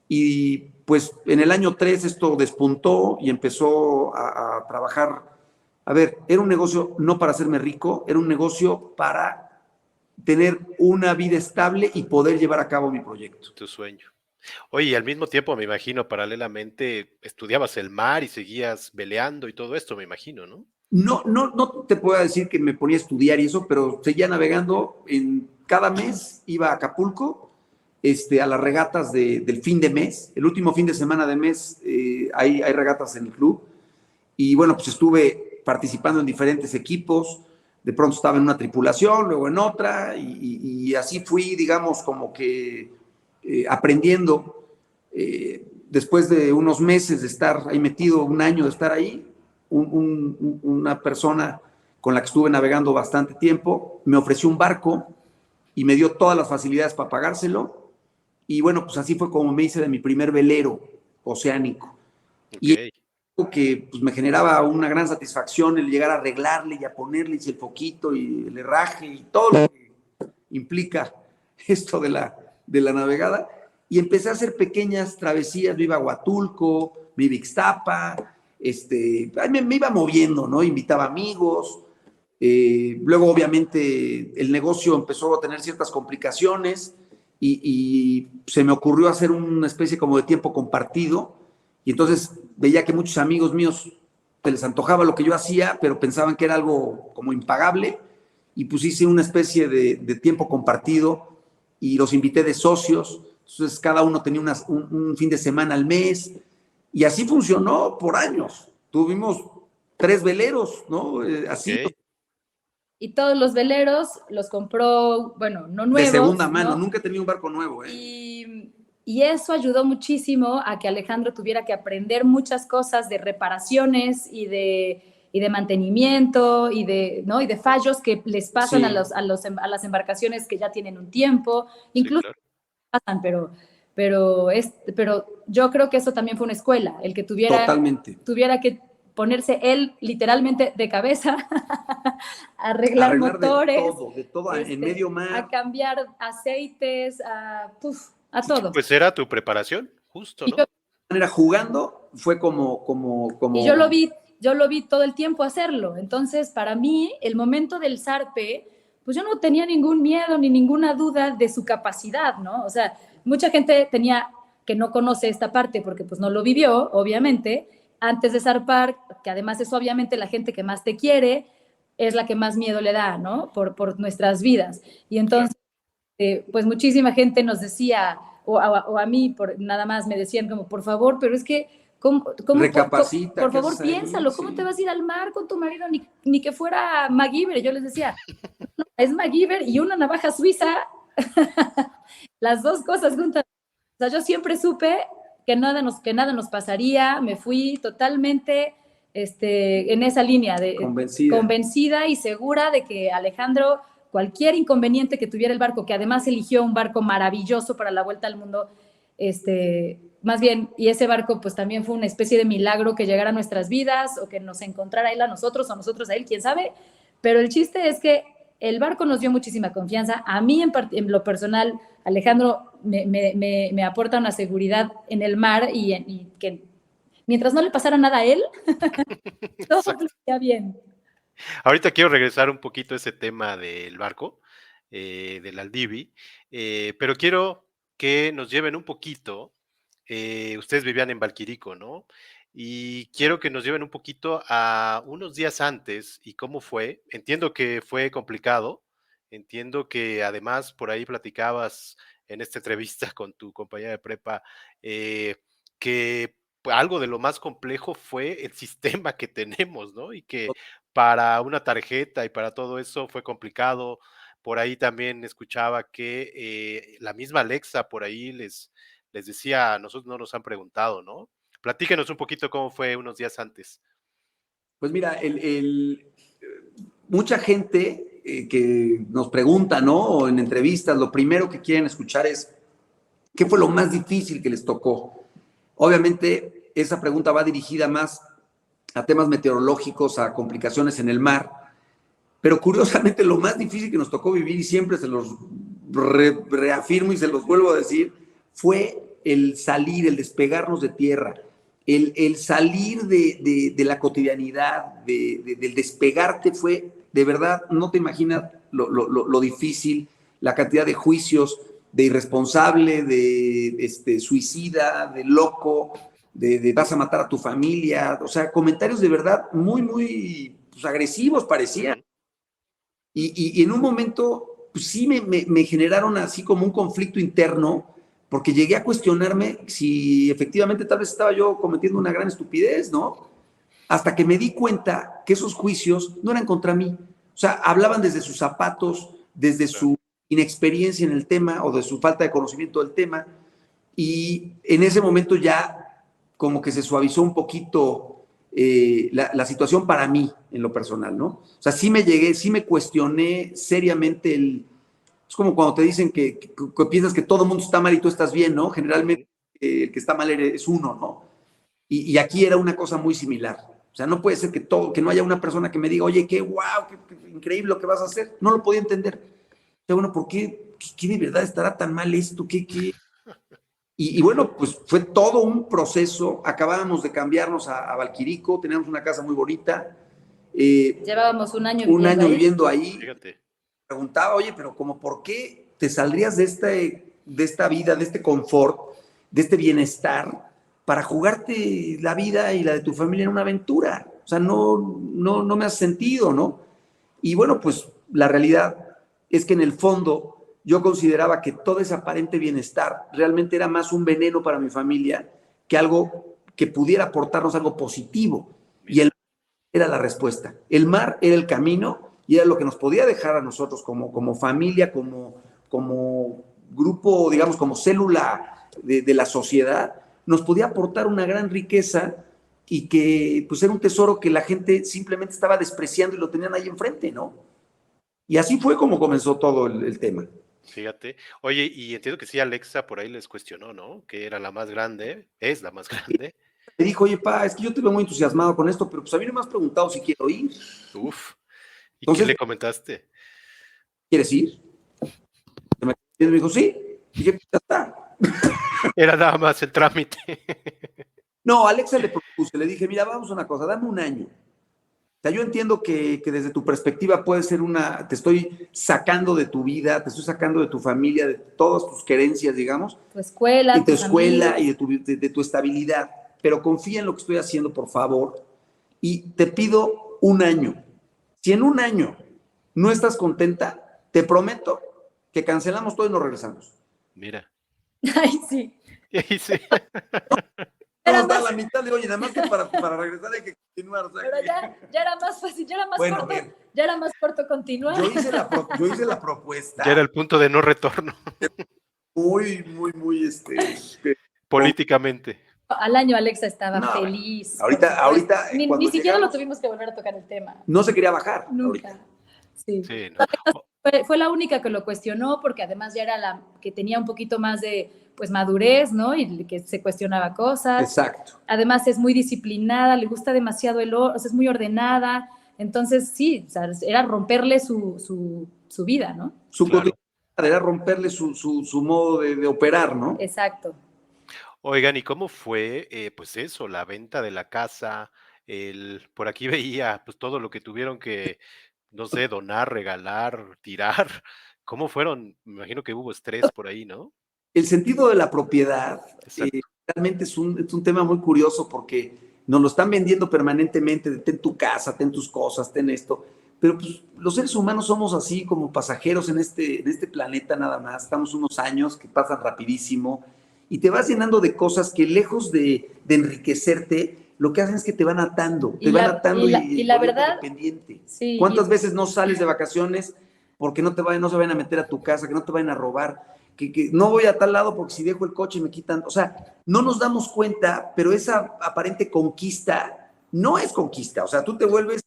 y pues en el año 3 esto despuntó y empezó a trabajar. A ver, era un negocio no para hacerme rico, era un negocio para tener una vida estable y poder llevar a cabo mi proyecto. Tu sueño. Oye, y al mismo tiempo, me imagino, paralelamente, estudiabas el mar y seguías veleando y todo esto, me imagino, ¿no? No te puedo decir que me ponía a estudiar y eso, pero seguía navegando. Cada mes iba a Acapulco, a las regatas del fin de mes. El último fin de semana de mes hay regatas en el club. Y bueno, pues estuve participando en diferentes equipos. De pronto estaba en una tripulación, luego en otra, y así fui, digamos, como que aprendiendo. Después de unos meses de estar ahí metido, un año de estar ahí, una persona con la que estuve navegando bastante tiempo me ofreció un barco y me dio todas las facilidades para pagárselo. Y bueno, pues así fue como me hice de mi primer velero oceánico. Y Ok. algo que pues, me generaba una gran satisfacción el llegar a arreglarle y a ponerle y el foquito y el herraje y todo lo que implica esto de la navegada. Y empecé a hacer pequeñas travesías. Me iba a Huatulco, me iba a Ixtapa, me iba moviendo, ¿no? Invitaba amigos. Luego, obviamente, el negocio empezó a tener ciertas complicaciones y se me ocurrió hacer una especie como de tiempo compartido. Y entonces veía que muchos amigos míos se les antojaba lo que yo hacía, pero pensaban que era algo como impagable. Y pues hice una especie de tiempo compartido y los invité de socios. Entonces cada uno tenía un fin de semana al mes. Y así funcionó por años. Tuvimos 3 veleros, ¿no? Así, Ok. Y todos los veleros los compró, bueno, no de nuevos, segunda mano. ¿no? Nunca he tenido un barco nuevo, ¿eh? Y eso ayudó muchísimo a que Alejandro tuviera que aprender muchas cosas de reparaciones y de mantenimiento ¿no? y de fallos que les pasan Sí, a las embarcaciones que ya tienen un tiempo, Sí, incluso claro. pasan, pero yo creo que eso también fue una escuela, el que totalmente. tuviera que ponerse él literalmente de cabeza a arreglar Arreglar motores, de todo, en medio a mar. cambiar aceites, a todo. Pues era tu preparación, justo, Y yo, ¿no? De manera jugando fue y yo lo vi todo el tiempo hacerlo. Entonces, para mí, el momento del zarpe, pues yo no tenía ningún miedo ni ninguna duda de su capacidad, ¿no? O sea, mucha gente tenía que no conoce esta parte porque pues no lo vivió, obviamente, antes de zarpar, que además es obviamente la gente que más te quiere, es la que más miedo le da, ¿no? Por nuestras vidas. Y Claro. entonces, pues muchísima gente nos decía, o a mí nada más me decían como, por favor, pero es que, Recapacita, por ¿qué favor, haces ahí? piénsalo, ¿cómo te Sí. vas a ir al mar con tu marido? Ni que fuera MacGyver. Yo les decía, no, es MacGyver y una navaja suiza, las dos cosas juntas. O sea, yo siempre supe que nada nos pasaría, me fui totalmente en esa línea, Convencida. convencida y segura de que Alejandro, cualquier inconveniente que tuviera el barco, que además eligió un barco maravilloso para la vuelta al mundo, más bien, y ese barco pues también fue una especie de milagro que llegara a nuestras vidas o que nos encontrara él a nosotros o nosotros a él, quién sabe, pero el chiste es que el barco nos dio muchísima confianza. A mí en lo personal, Alejandro me aporta una seguridad en el mar y que mientras no le pasara nada a él, todo Exacto. fluía bien. Ahorita quiero regresar un poquito a ese tema del barco, del Aldivi, pero quiero que nos lleven un poquito, ustedes vivían en Valquirico, ¿no? Y quiero que nos lleven un poquito a unos días antes y cómo fue. Entiendo que fue complicado, entiendo que además por ahí platicabas en esta entrevista con tu compañera de prepa, que algo de lo más complejo fue el sistema que tenemos, ¿no? Y que para una tarjeta y para todo eso fue complicado, Por ahí también escuchaba que la misma Alexa por ahí les decía, a nosotros no nos han preguntado, ¿no? Platíquenos un poquito cómo fue unos días antes. Pues mira, mucha gente que nos pregunta, ¿no? O en entrevistas, lo primero que quieren escuchar es, ¿qué fue lo más difícil que les tocó? Obviamente, esa pregunta va dirigida más a temas meteorológicos, a complicaciones en el mar, pero curiosamente lo más difícil que nos tocó vivir, y siempre se los reafirmo y se los vuelvo a decir, fue el salir, el despegarnos de tierra, el salir de la cotidianidad, del despegarte fue, de verdad, no te imaginas lo difícil, la cantidad de juicios, de irresponsable, de suicida, de loco, de vas a matar a tu familia, o sea, comentarios de verdad muy, muy pues, agresivos parecían. Y en un momento, pues sí me generaron así como un conflicto interno, porque llegué a cuestionarme si efectivamente tal vez estaba yo cometiendo una gran estupidez, ¿no? Hasta que me di cuenta que esos juicios no eran contra mí. O sea, hablaban desde sus zapatos, desde su inexperiencia en el tema o de su falta de conocimiento del tema. Y en ese momento ya como que se suavizó un poquito la situación para mí en lo personal, ¿no? O sea, sí me cuestioné seriamente es como cuando te dicen que piensas que todo el mundo está mal y tú estás bien, ¿no? Generalmente el que está mal es uno, ¿no? Y aquí era una cosa muy similar. O sea, no puede ser que no haya una persona que me diga, oye, qué guau, qué increíble lo que vas a hacer. No lo podía entender. O sea, bueno, ¿por qué? ¿Qué de verdad estará tan mal esto? Y bueno, pues fue todo un proceso. Acabábamos de cambiarnos a Valquirico, teníamos una casa muy bonita. Llevábamos un año viviendo ahí. Fíjate. Preguntaba, oye, pero como por qué te saldrías de esta vida, de este confort, de este bienestar, para jugarte la vida y la de tu familia en una aventura? O sea, no me hace sentido, ¿no? Y bueno, pues la realidad es que en el fondo yo consideraba que todo ese aparente bienestar realmente era más un veneno para mi familia que algo que pudiera aportarnos algo positivo. Y el mar era la respuesta. El mar era el camino y era lo que nos podía dejar a nosotros como familia, como grupo, digamos, como célula de la sociedad, nos podía aportar una gran riqueza y que pues era un tesoro que la gente simplemente estaba despreciando y lo tenían ahí enfrente, ¿no? Y así fue como comenzó todo el tema. Fíjate. Oye, y entiendo que sí, Alexa por ahí les cuestionó, ¿no? Que era la más grande, es la más grande. Me dijo, oye, pa, es que yo te veo muy entusiasmado con esto, pero pues a mí no me has preguntado si quiero ir. Uf. ¿Y Entonces, qué le comentaste? ¿quieres ir? Y me dijo, sí. Y dije, ya está. Era nada más el trámite. No, a Alexa le propuse, le dije, mira, vamos a una cosa, dame un año. O sea, yo entiendo que desde tu perspectiva puede ser te estoy sacando de tu vida, te estoy sacando de tu familia, de todas tus querencias, digamos. Tu escuela, y tu escuela amigos. y de tu estabilidad. Pero confía en lo que estoy haciendo, por favor. Y te pido un año. Si en un año no estás contenta, te prometo que cancelamos todo y nos regresamos. Mira. Ay, sí. Y sí. Vamos a dar la mitad de oye, nada más que para regresar hay que continuar. O sea, Pero ya era más fácil, ya era más Bueno, corto. bien. Ya era más corto continuar. yo hice la propuesta. Ya era el punto de no retorno. Muy, muy, muy, Políticamente. Al año Alexa estaba No, feliz. ahorita Ni cuando siquiera lo llegamos, tuvimos que volver a tocar el tema. no se quería bajar. Nunca. Ahorita. Sí. Sí, no. Fue la única que lo cuestionó porque además ya era la que tenía un poquito más de pues madurez, ¿no? Y que se cuestionaba cosas. Exacto. Además es muy disciplinada, le gusta demasiado o sea, es muy ordenada. Entonces sí, o sea, era romperle su vida, ¿no? Su Claro. cotidianidad era romperle su modo de operar, ¿no? Exacto. Oigan, ¿y cómo fue, pues eso, la venta de la casa? Por aquí veía, pues todo lo que tuvieron que, no sé, donar, regalar, tirar. ¿Cómo fueron? Me imagino que hubo estrés por ahí, ¿no? El sentido de la propiedad Exacto. realmente es un tema muy curioso porque nos lo están vendiendo permanentemente, de ten tu casa, ten tus cosas, ten esto, pero pues los seres humanos somos así como pasajeros en este planeta nada más, estamos unos años que pasan rapidísimo y te vas llenando de cosas que lejos de enriquecerte, lo que hacen es que te van atando, Y la verdad, dependiente. sí, ¿Cuántas veces no sales de vacaciones porque no se vayan a meter a tu casa, que no te vayan a robar, que no voy a tal lado porque si dejo el coche me quitan. O sea, no nos damos cuenta, pero esa aparente conquista no es conquista. O sea, tú te vuelves,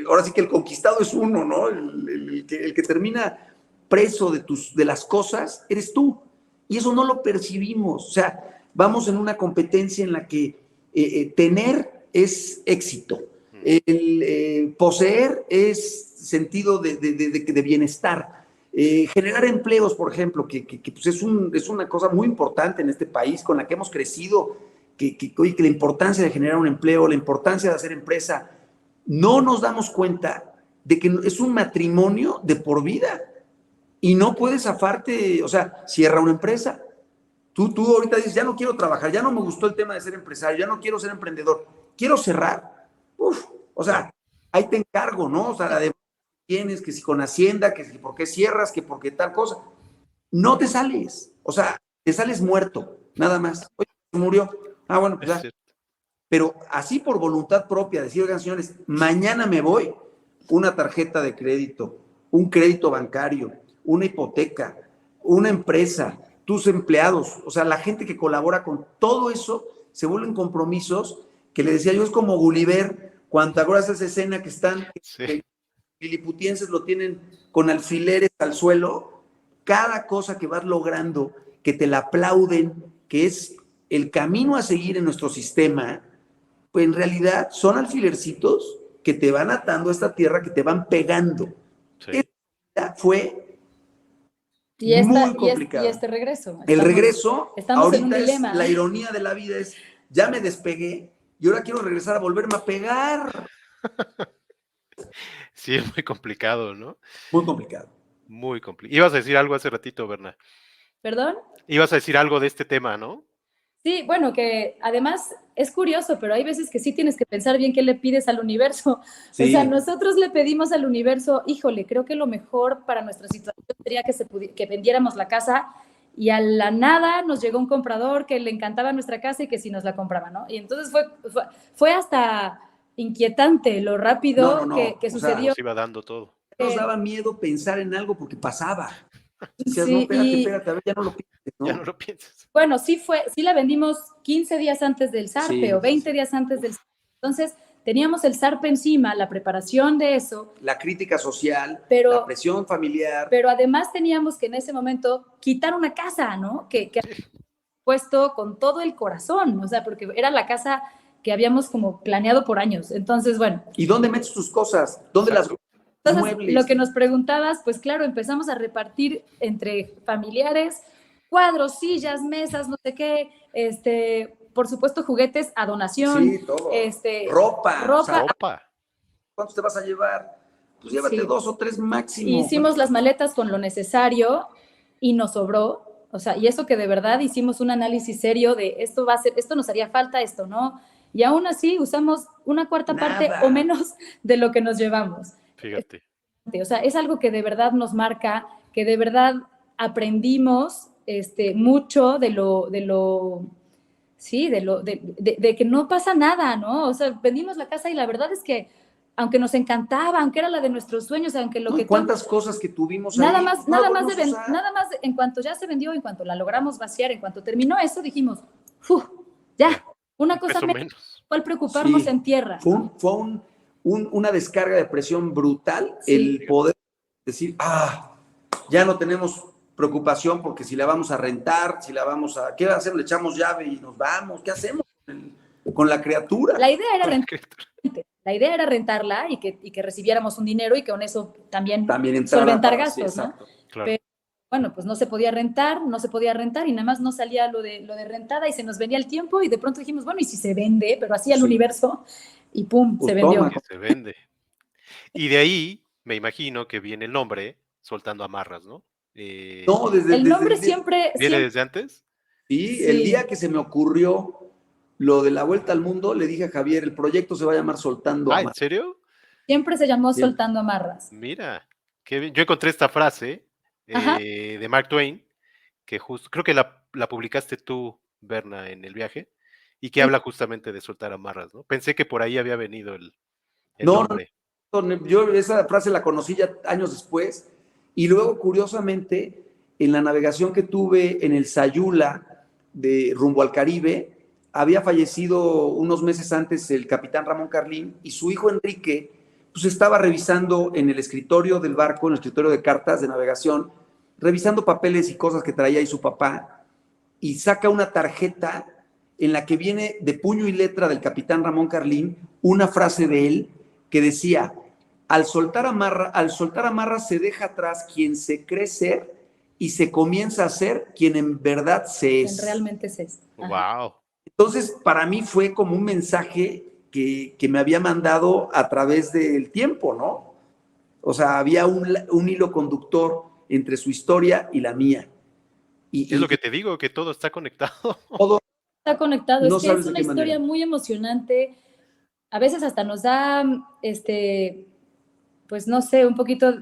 ahora sí que el conquistado es uno, ¿no? El que termina preso de las cosas eres tú. Y eso no lo percibimos. O sea, vamos en una competencia en la que tener es éxito. El poseer es sentido de bienestar. Generar empleos, por ejemplo, que pues es una cosa muy importante en este país con la que hemos crecido, que la importancia de generar un empleo, la importancia de hacer empresa, no nos damos cuenta de que es un matrimonio de por vida y no puedes zafarte, o sea, cierra una empresa. Tú ahorita dices, ya no quiero trabajar, ya no me gustó el tema de ser empresario, ya no quiero ser emprendedor, quiero cerrar. Uf, o sea, ahí te encargo, ¿no? O sea, además tienes que si con Hacienda, que si por qué cierras, que por qué tal cosa. No te sales, o sea, te sales muerto, nada más. Oye, murió. Ah, bueno, pues ya. Pero así por voluntad propia, decir, oigan, señores, mañana me voy, una tarjeta de crédito, un crédito bancario, una hipoteca, una empresa, tus empleados, o sea, la gente que colabora con todo eso, se vuelven compromisos que le decía yo, es como Gulliver, cuando te acuerdas esa escena que están, que liliputienses lo tienen con alfileres al suelo, cada cosa que vas logrando, que te la aplauden, que es el camino a seguir en nuestro sistema, pues en realidad son alfilercitos que te van atando a esta tierra, que te van pegando. Sí. Esta fue y muy complicada. Y este regreso. El regreso, estamos en un ahorita dilema. es la ironía de la vida, es ya me despegué y ahora quiero regresar a volverme a pegar. Sí, es muy complicado, ¿no? Muy complicado. Muy complicado. Ibas a decir algo hace ratito, Berna. ¿Perdón? Ibas a decir algo de este tema, ¿no? Sí, bueno, que además es curioso, pero hay veces que sí tienes que pensar bien qué le pides al universo. Sí. O sea, nosotros le pedimos al universo, híjole, creo que lo mejor para nuestra situación sería que vendiéramos la casa y a la nada nos llegó un comprador que le encantaba nuestra casa y que sí nos la compraba, ¿no? Y entonces fue hasta inquietante lo rápido que sucedió. Nos iba dando todo. Nos daba miedo pensar en algo porque pasaba. Decías, Sí, no, espérate, a ver, ya no lo pienses, ¿no? Ya no lo piensas. Bueno, sí la vendimos 15 días antes del zarpe Sí, o 20 días antes del zarpe. Entonces, teníamos el zarpe encima, la preparación de eso. La crítica social, pero, la presión familiar. Pero además teníamos que en ese momento quitar una casa, ¿no? Que puesto con todo el corazón, o sea, porque era la casa que habíamos como planeado por años. Entonces, bueno. ¿Y dónde metes tus cosas? ¿Dónde las Entonces, muebles? lo que nos preguntabas, pues claro, empezamos a repartir entre familiares cuadros, sillas, mesas, no sé qué, por supuesto juguetes a donación. Sí, todo. Ropa. O sea, ropa. ¿Cuántos te vas a llevar? Pues llévate 2 o 3 máximo. Hicimos las maletas con lo necesario y nos sobró. O sea, y eso que de verdad hicimos un análisis serio de esto nos haría falta, esto no. Y aún así usamos una cuarta parte o menos de lo que nos llevamos. Fíjate. O sea, es algo que de verdad nos marca, que de verdad aprendimos mucho de que no pasa nada, ¿no? O sea, vendimos la casa y la verdad es que aunque nos encantaba, aunque era la de nuestros sueños, aunque lo que cuántas cosas que tuvimos nada ahí, más en cuanto ya se vendió, en cuanto la logramos vaciar, en cuanto terminó eso, dijimos, ya, una cosa menos. ¿Cuál preocuparnos en tierra? Fue una descarga de presión brutal, el poder decir, ya no tenemos preocupación porque si la vamos a rentar, ¿qué hacemos? Le echamos llave y nos vamos, ¿qué hacemos con la criatura? La idea era rentarla y que recibiéramos un dinero y que con eso también solventar gastos, ¿no? Claro. Pero bueno, pues no se podía rentar y nada más no salía lo de rentada y se nos venía el tiempo y de pronto dijimos, bueno, ¿y si se vende? Pero así al universo y ¡pum! Se vendió. Se vende. Y de ahí, me imagino que viene el nombre, Soltando Amarras, ¿no? No, el nombre siempre... ¿Viene desde antes? Sí, el día que se me ocurrió lo de la vuelta al mundo, le dije a Javier, el proyecto se va a llamar Soltando Amarras. ¿En serio? Siempre se llamó Soltando Amarras. Mira, qué bien. Yo encontré esta frase de Mark Twain, que justo, creo que la publicaste tú, Berna, en el viaje, y que habla justamente de soltar amarras, ¿no? Pensé que por ahí había venido el nombre. Yo esa frase la conocí ya años después y luego, curiosamente, en la navegación que tuve en el Sayula de rumbo al Caribe, había fallecido unos meses antes el capitán Ramón Carlín y su hijo Enrique pues estaba revisando en el escritorio del barco, en el escritorio de cartas de navegación, revisando papeles y cosas que traía ahí su papá y saca una tarjeta en la que viene de puño y letra del capitán Ramón Carlín una frase de él que decía: al soltar amarra se deja atrás quien se cree ser y se comienza a ser quien en verdad se es. Quien realmente se es. Wow. Entonces, para mí fue como un mensaje que me había mandado a través del tiempo, ¿no? O sea, había un hilo conductor entre su historia y la mía. Es lo que te digo, que todo está conectado. Todo está conectado. No es que sabes es de una qué historia manera. muy emocionante. A veces hasta nos da, pues no sé, un poquito,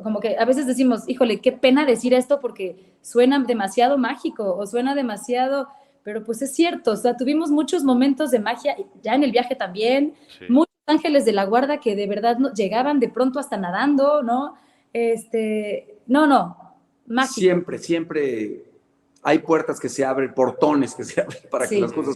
como que a veces decimos, híjole, qué pena decir esto porque suena demasiado mágico o suena demasiado, pero pues es cierto, o sea, tuvimos muchos momentos de magia, ya en el viaje también, Sí. muchos ángeles de la guarda que de verdad llegaban de pronto hasta nadando, ¿no? Mágico. Siempre hay puertas que se abren, portones que se abren para que Sí. las cosas...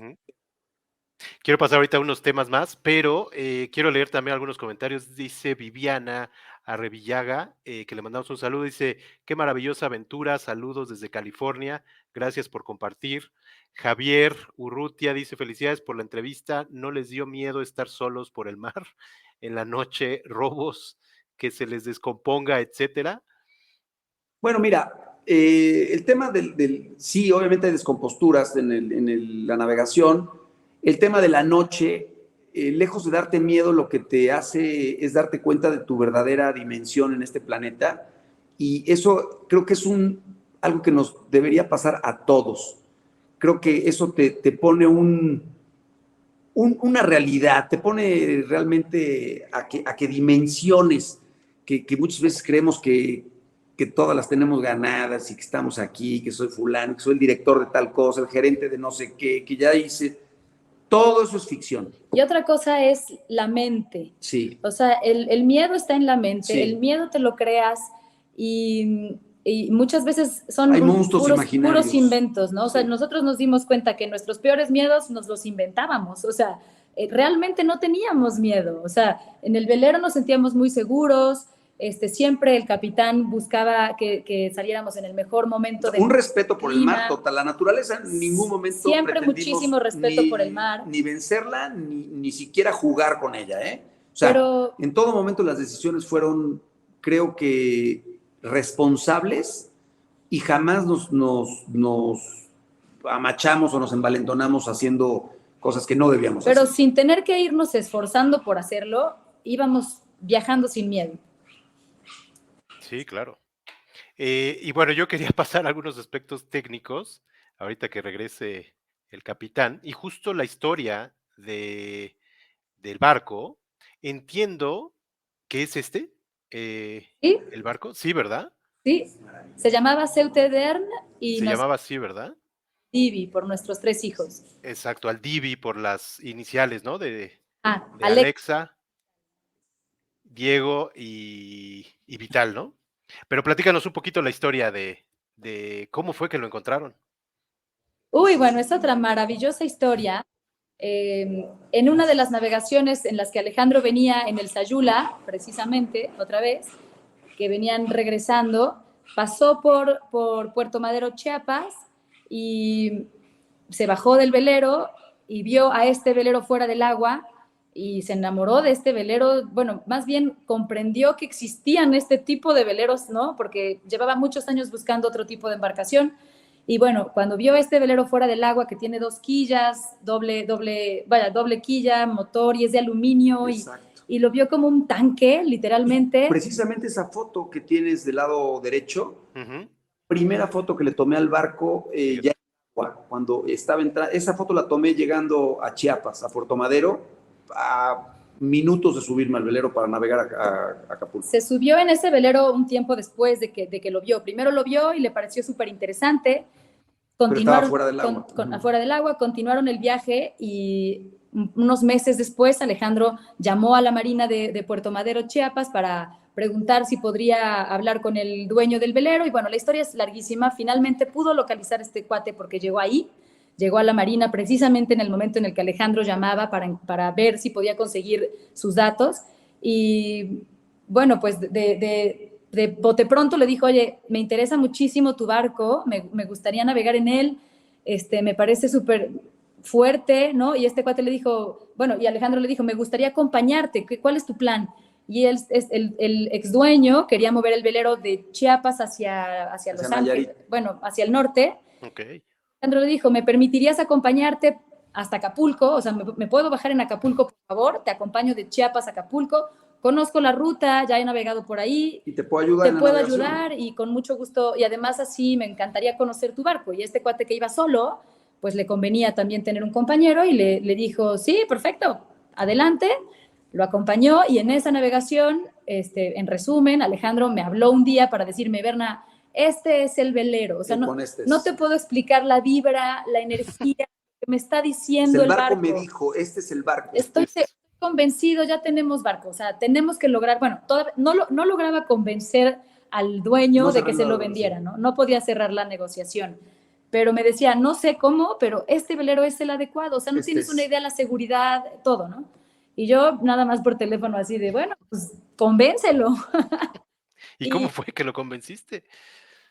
Quiero pasar ahorita a unos temas más, pero quiero leer también algunos comentarios. Dice Viviana Arrevillaga, que le mandamos un saludo. Dice: qué maravillosa aventura, saludos desde California, gracias por compartir. Javier Urrutia dice: felicidades por la entrevista, no les dio miedo estar solos por el mar en la noche, robos, que se les descomponga, etcétera. Bueno, mira, el tema sí, obviamente hay descomposturas en la navegación. El tema de la noche, lejos de darte miedo, lo que te hace es darte cuenta de tu verdadera dimensión en este planeta. Y eso creo que es algo que nos debería pasar a todos. Creo que eso te pone una realidad, te pone realmente a que dimensiones que muchas veces creemos que todas las tenemos ganadas y que estamos aquí, que soy fulano, que soy el director de tal cosa, el gerente de no sé qué, que ya hice. Todo eso es ficción. Y otra cosa es la mente. Sí. O sea, el miedo está en la mente, Sí. el miedo te lo creas y muchas veces son Hay monstruos imaginarios. Puros inventos, ¿no? O sea, Sí. nosotros nos dimos cuenta que nuestros peores miedos nos los inventábamos. O sea, realmente no teníamos miedo. O sea, en el velero nos sentíamos muy seguros. Siempre el capitán buscaba que saliéramos en el mejor momento. Un respeto por el mar total. La naturaleza en ningún momento siempre muchísimo respeto por el mar. Ni vencerla, ni siquiera jugar con ella, ¿eh? O sea, pero en todo momento las decisiones fueron, creo que, responsables y jamás nos amachamos o nos envalentonamos haciendo cosas que no debíamos hacer. Pero sin tener que irnos esforzando por hacerlo, íbamos viajando sin miedo. Sí, claro. Y bueno, yo quería pasar a algunos aspectos técnicos, ahorita que regrese el capitán, y justo la historia del barco, entiendo que es ¿Sí? el barco, sí, ¿verdad? Sí, se llamaba Ceutedern y Se llamaba así, ¿verdad? Divi, por nuestros 3 hijos. Exacto, al Divi por las iniciales, ¿no? De Alexa. Alexa, Diego y Vital, ¿no? Pero platícanos un poquito la historia de cómo fue que lo encontraron. Uy, bueno, es otra maravillosa historia. En una de las navegaciones en las que Alejandro venía en el Sayula, precisamente, otra vez, que venían regresando, pasó por Puerto Madero, Chiapas, y se bajó del velero y vio a este velero fuera del agua y se enamoró de este velero, bueno, más bien comprendió que existían este tipo de veleros, ¿no? Porque llevaba muchos años buscando otro tipo de embarcación. Y bueno, cuando vio este velero fuera del agua que tiene 2 quillas, doble quilla, motor y es de aluminio y lo vio como un tanque, literalmente. Precisamente esa foto que tienes del lado derecho, primera foto que le tomé al barco, ya cuando estaba entrando, esa foto la tomé llegando a Chiapas, a Puerto Madero, a minutos de subirme al velero para navegar a Acapulco. Se subió en ese velero un tiempo después de que lo vio. Primero lo vio y le pareció súper interesante. Pero estaba fuera del agua. Afuera del agua, continuaron el viaje y unos meses después, Alejandro llamó a la Marina de Puerto Madero, Chiapas, para preguntar si podría hablar con el dueño del velero. Y bueno, la historia es larguísima. Finalmente pudo localizar a este cuate porque llegó ahí, llegó a la Marina precisamente en el momento en el que Alejandro llamaba para ver si podía conseguir sus datos. Y bueno, pues de bote pronto le dijo, oye, me interesa muchísimo tu barco, me gustaría navegar en él, me parece súper fuerte, ¿no? Y este cuate le dijo, bueno, y Alejandro le dijo, me gustaría acompañarte, ¿cuál es tu plan? Y el ex dueño quería mover el velero de Chiapas hacia Los Ángeles, bueno, hacia el norte. Okay. Alejandro le dijo, ¿me permitirías acompañarte hasta Acapulco? O sea, ¿me puedo bajar en Acapulco, por favor? Te acompaño de Chiapas a Acapulco. Conozco la ruta, ya he navegado por ahí. Y te puedo ayudar. Te puedo ayudar y con mucho gusto. Y además así me encantaría conocer tu barco. Y este cuate que iba solo, pues le convenía también tener un compañero y le dijo, sí, perfecto, adelante. Lo acompañó y en esa navegación, en resumen, Alejandro me habló un día para decirme, Berna, este es el velero. O sea, no te puedo explicar la vibra, la energía que me está diciendo el barco. Me dijo, este es el barco. Estoy convencido, ya tenemos barco. O sea, tenemos que lograr, bueno, no lograba convencer al dueño de que se lo vendiera, ¿no? No podía cerrar la negociación. Pero me decía, no sé cómo, pero este velero es el adecuado. O sea, no tienes una idea de la seguridad, todo, ¿no? Y yo nada más por teléfono así de, bueno, pues convéncelo. ¿Y cómo fue que lo convenciste?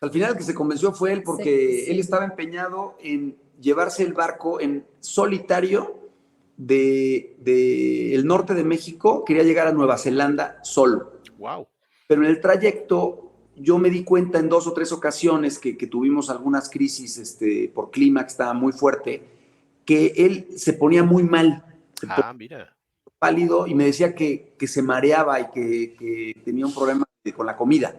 Al final el que se convenció fue él porque él estaba empeñado en llevarse el barco en solitario del norte de México, quería llegar a Nueva Zelanda solo. Wow. Pero en el trayecto yo me di cuenta en 2 o 3 ocasiones que tuvimos algunas crisis por clima que estaba muy fuerte, que él se ponía muy mal. Mira. Pálido y me decía que se mareaba y que tenía un problema con la comida.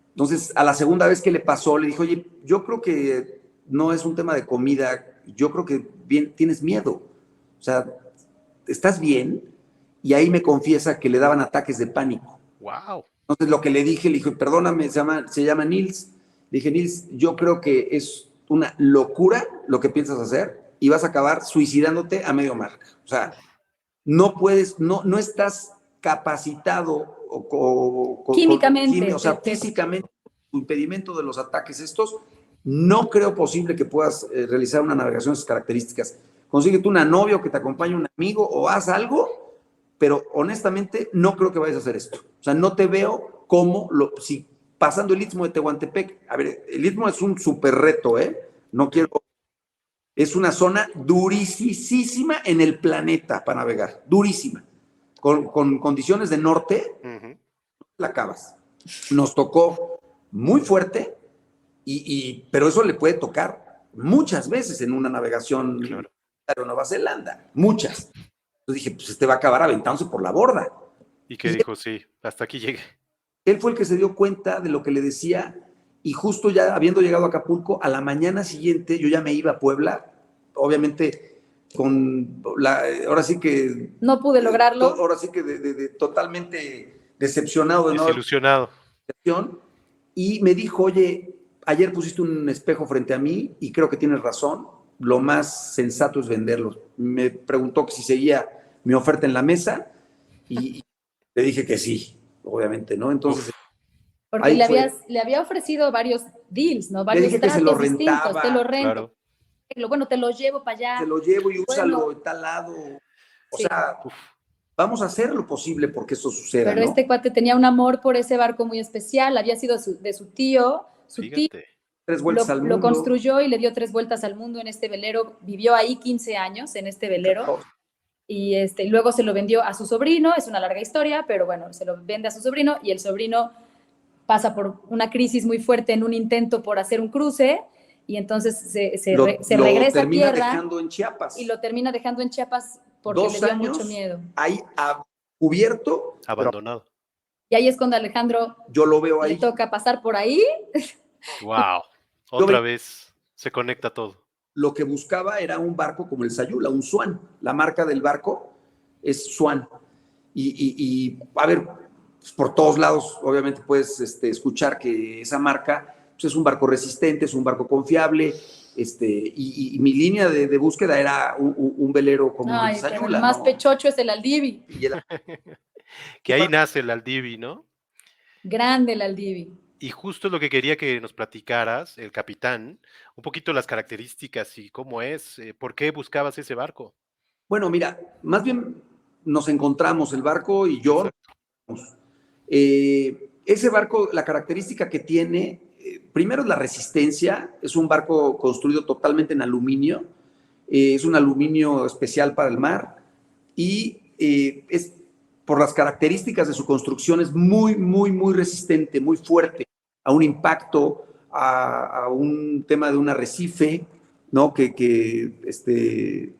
Entonces, a la segunda vez que le pasó, le dijo, oye, yo creo que no es un tema de comida, yo creo que tienes miedo. O sea, ¿estás bien? Y ahí me confiesa que le daban ataques de pánico. Wow. Entonces, lo que le dije, perdóname, se llama Nils. Le dije, Nils, yo creo que es una locura lo que piensas hacer y vas a acabar suicidándote a medio mar. O sea, no puedes, no estás capacitado químicamente, o sea, físicamente, tu impedimento de los ataques estos, no creo posible que puedas realizar una navegación de esas características. Consíguete una novia o que te acompañe un amigo o haz algo, pero honestamente no creo que vayas a hacer esto. O sea, no te veo como si pasando el Istmo de Tehuantepec. A ver, el Istmo es un súper reto, ¿eh? No quiero... Es una zona durísima en el planeta para navegar, durísima. Con condiciones de norte, la acabas. Nos tocó muy fuerte, pero eso le puede tocar muchas veces en una navegación a Nueva Zelanda, muchas. Entonces dije, pues va a acabar aventándose por la borda. ¿Y qué dijo? Sí, hasta aquí llegué. Él fue el que se dio cuenta de lo que le decía y justo ya habiendo llegado a Acapulco, a la mañana siguiente yo ya me iba a Puebla, obviamente ahora sí que... No pude lograrlo. Ahora sí que totalmente decepcionado. Desilusionado. Y me dijo, oye, ayer pusiste un espejo frente a mí y creo que tienes razón, lo más sensato es venderlos. Me preguntó que si seguía mi oferta en la mesa y le dije que sí, obviamente, ¿no? Entonces... Porque le había ofrecido varios deals, ¿no? Varios tratos distintos. Te lo rento. Claro. Bueno, te lo llevo para allá. Te lo llevo y úsalo en tal lado. O sea, vamos a hacer lo posible porque eso suceda, pero ¿no? este cuate tenía un amor por ese barco muy especial, había sido de su tío. Su tío 3 vueltas al mundo. Lo construyó y le dio 3 vueltas al mundo en este velero. Vivió ahí 15 años en este velero. Y luego se lo vendió a su sobrino. Es una larga historia, pero bueno, se lo vende a su sobrino y el sobrino pasa por una crisis muy fuerte en un intento por hacer un cruce y entonces se regresa a tierra dejando en Chiapas. Y lo termina dejando en Chiapas porque le dio mucho miedo. Ahí cubierto. Abandonado. Y ahí es cuando Alejandro yo lo veo ahí. Le toca pasar por ahí. Wow. Otra vez se conecta todo. Lo que buscaba era un barco como el Sayula, un Swan. La marca del barco es Swan. Y a ver, pues por todos lados, obviamente puedes escuchar que esa marca pues es un barco resistente, es un barco confiable, Y mi línea de búsqueda era un velero como Ay, el pero Sayula, el más ¿no? pechocho es el Aldivi. Que ahí nace el Aldivi, ¿no? Grande el Aldivi. Y justo lo que quería que nos platicaras, el capitán, un poquito las características y cómo es, por qué buscabas ese barco. Bueno, mira, más bien nos encontramos, el barco y yo. Exacto. Ese barco, la característica que tiene, primero es la resistencia, es un barco construido totalmente en aluminio, es un aluminio especial para el mar y es, por las características de su construcción, es muy, muy, muy resistente, muy fuerte a un impacto, a un tema de un arrecife, ¿no? Es que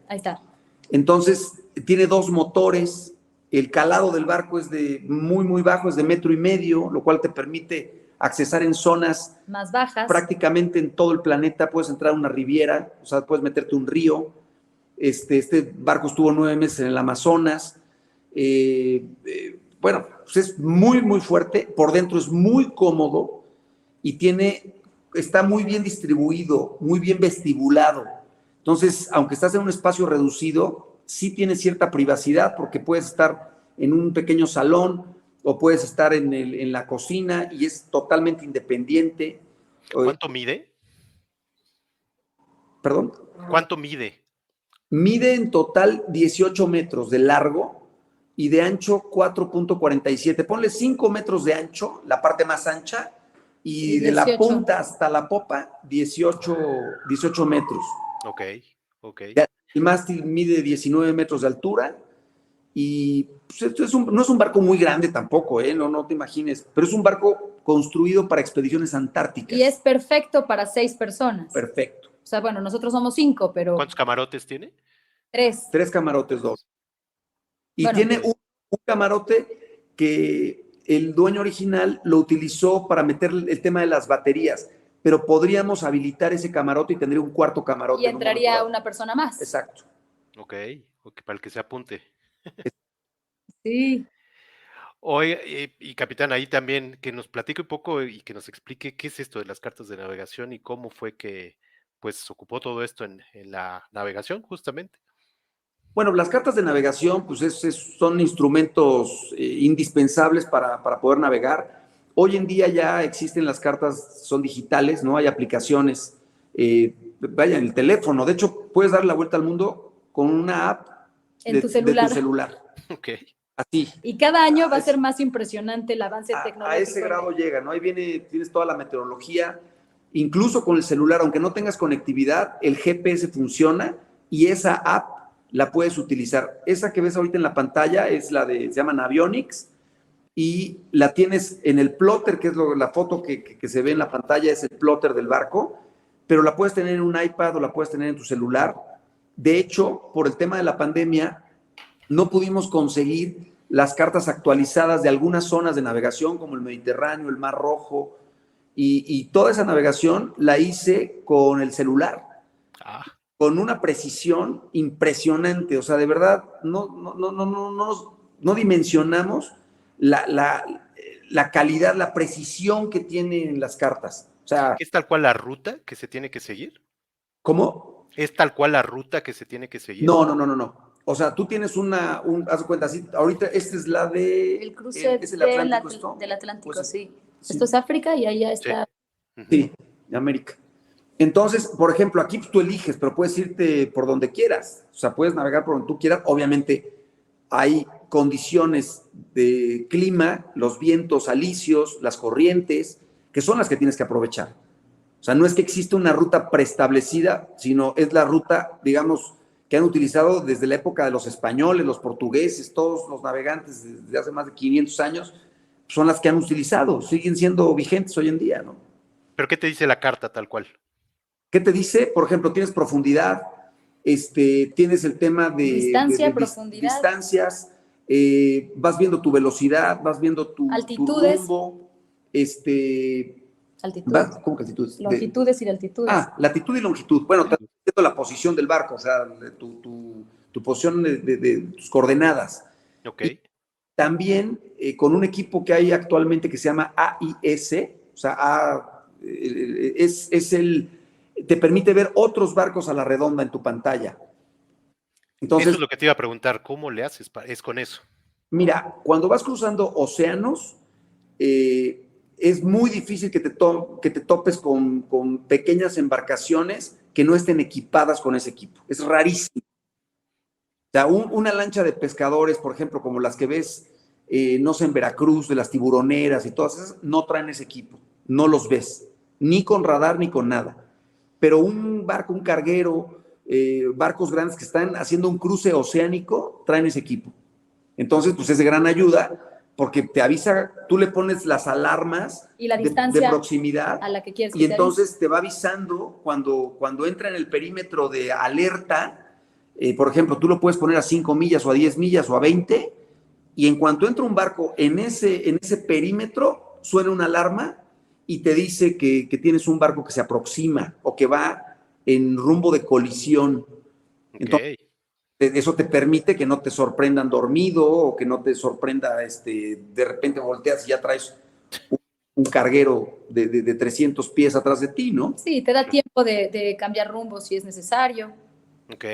ahí está. Entonces, tiene 2 motores. El calado del barco es de muy, muy bajo, es de 1.5 metros, lo cual te permite accesar en zonas más bajas. Prácticamente en todo el planeta. Puedes entrar a una riviera, o sea, puedes meterte un río. Este barco estuvo 9 meses en el Amazonas. Bueno, pues es muy, muy fuerte. Por dentro es muy cómodo y está muy bien distribuido, muy bien vestibulado. Entonces, aunque estás en un espacio reducido, sí tienes cierta privacidad porque puedes estar en un pequeño salón o puedes estar en la cocina y es totalmente independiente. ¿Cuánto mide? ¿Perdón? ¿Cuánto mide? Mide en total 18 metros de largo y de ancho 4.47. Ponle 5 metros de ancho, la parte más ancha, y de la punta hasta la popa, 18 metros. Ok, ok. El mástil mide 19 metros de altura y pues, no es un barco muy grande tampoco, no te imagines, pero es un barco construido para expediciones antárticas. Y es perfecto para 6 personas. Perfecto. O sea, bueno, nosotros somos 5, pero... ¿Cuántos camarotes tiene? 3. 3 camarotes, 2. Y bueno, tiene un camarote que el dueño original lo utilizó para meter el tema de las baterías, pero podríamos habilitar ese camarote y tendría un cuarto camarote. Y entraría una persona más. Exacto. Ok, para el que se apunte. Sí. Oye, y capitán, ahí también que nos platique un poco y que nos explique qué es esto de las cartas de navegación y cómo fue que pues ocupó todo esto en la navegación justamente. Bueno, las cartas de navegación pues son instrumentos indispensables para poder navegar. Hoy en día ya existen las cartas, son digitales, ¿no? Hay aplicaciones, vaya, en el teléfono. De hecho, puedes dar la vuelta al mundo con una app de tu celular. Ok. Así. Y cada año va a ser más impresionante el avance tecnológico. A ese grado llega, ¿no? Ahí tienes toda la meteorología, incluso con el celular, aunque no tengas conectividad, el GPS funciona y esa app la puedes utilizar. Esa que ves ahorita en la pantalla es se llama Navionics y la tienes en el plotter, que es la foto que se ve en la pantalla, es el plotter del barco, pero la puedes tener en un iPad o la puedes tener en tu celular. De hecho, por el tema de la pandemia, no pudimos conseguir las cartas actualizadas de algunas zonas de navegación, como el Mediterráneo, el Mar Rojo, y toda esa navegación la hice con el celular, con una precisión impresionante. O sea, de verdad, no dimensionamos la calidad, la precisión que tienen las cartas. O sea, ¿es tal cual la ruta que se tiene que seguir? ¿Cómo? ¿Es tal cual la ruta que se tiene que seguir? No. O sea, tú tienes haz de cuenta, así, ahorita esta es la de... El cruce ¿es el Atlántico del Atlántico, pues, sí. Esto es África y allá está... Sí, de América. Entonces, por ejemplo, aquí tú eliges, pero puedes irte por donde quieras. O sea, puedes navegar por donde tú quieras. Obviamente hay condiciones de clima, los vientos alisios, las corrientes, que son las que tienes que aprovechar. O sea, no es que exista una ruta preestablecida, sino es la ruta, digamos, que han utilizado desde la época de los españoles, los portugueses, todos los navegantes desde hace más de 500 años, son las que han utilizado, siguen siendo vigentes hoy en día, ¿no? ¿Pero qué te dice la carta tal cual? ¿Qué te dice? Por ejemplo, tienes profundidad, tienes el tema de profundidad, distancias, vas viendo tu velocidad, vas viendo tu rumbo, ¿cómo que altitudes? Longitudes y altitudes. Latitud y longitud. Bueno, también la posición del barco, o sea, tu posición de tus coordenadas. Ok. Y también con un equipo que hay actualmente que se llama AIS, o sea, es te permite ver otros barcos a la redonda en tu pantalla. Entonces, eso es lo que te iba a preguntar, ¿cómo le haces? Es con eso. mira, cuando vas cruzando océanos, es muy difícil que te topes con pequeñas embarcaciones que no estén equipadas con ese equipo. Es rarísimo. O sea, una lancha de pescadores, por ejemplo, como las que ves, no sé, en Veracruz, de las tiburoneras y todas esas, no traen ese equipo. No los ves, ni con radar ni con nada. Pero un barco, un carguero, barcos grandes que están haciendo un cruce oceánico, traen ese equipo. Entonces, pues es de gran ayuda porque te avisa, tú le pones las alarmas y la de distancia proximidad a la que quieres que y te entonces te va avisando cuando entra en el perímetro de alerta. Por ejemplo, tú lo puedes poner a 5 millas o a 10 millas o a 20 y en cuanto entra un barco en ese perímetro, suena una alarma y te dice que tienes un barco que se aproxima o que va en rumbo de colisión. Entonces, Ok. eso te permite que no te sorprendan dormido o que no te sorprenda, de repente volteas y ya traes un carguero de 300 pies atrás de ti, ¿no? Sí, te da tiempo de cambiar rumbo si es necesario. Ok.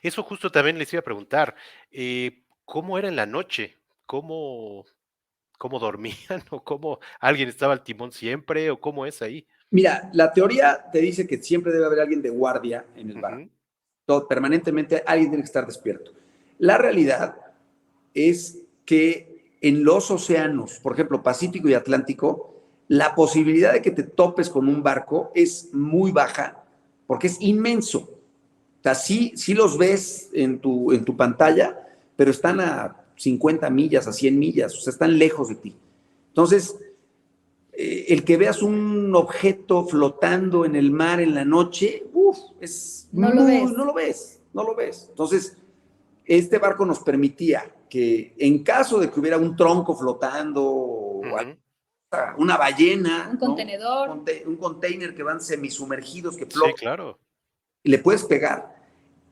Eso justo también les iba a preguntar. ¿Cómo era en la noche? ¿Cómo dormían? ¿O cómo alguien estaba al timón siempre? ¿O cómo es ahí? Mira, la teoría te dice que siempre debe haber alguien de guardia en el barco. Ujú. Permanentemente alguien tiene que estar despierto. La realidad es que en los océanos, por ejemplo, Pacífico y Atlántico, la posibilidad de que te topes con un barco es muy baja porque es inmenso. O sea, sí los ves en tu pantalla, pero están a 50 millas, a 100 millas, o sea, están lejos de ti. Entonces, el que veas un objeto flotando en el mar en la noche, No lo ves. no lo ves. Entonces, este barco nos permitía que en caso de que hubiera un tronco flotando, o Ujú. una ballena, Un ¿no? contenedor. Un container que van semisumergidos, que Sí, flotan, claro. y le puedes pegar.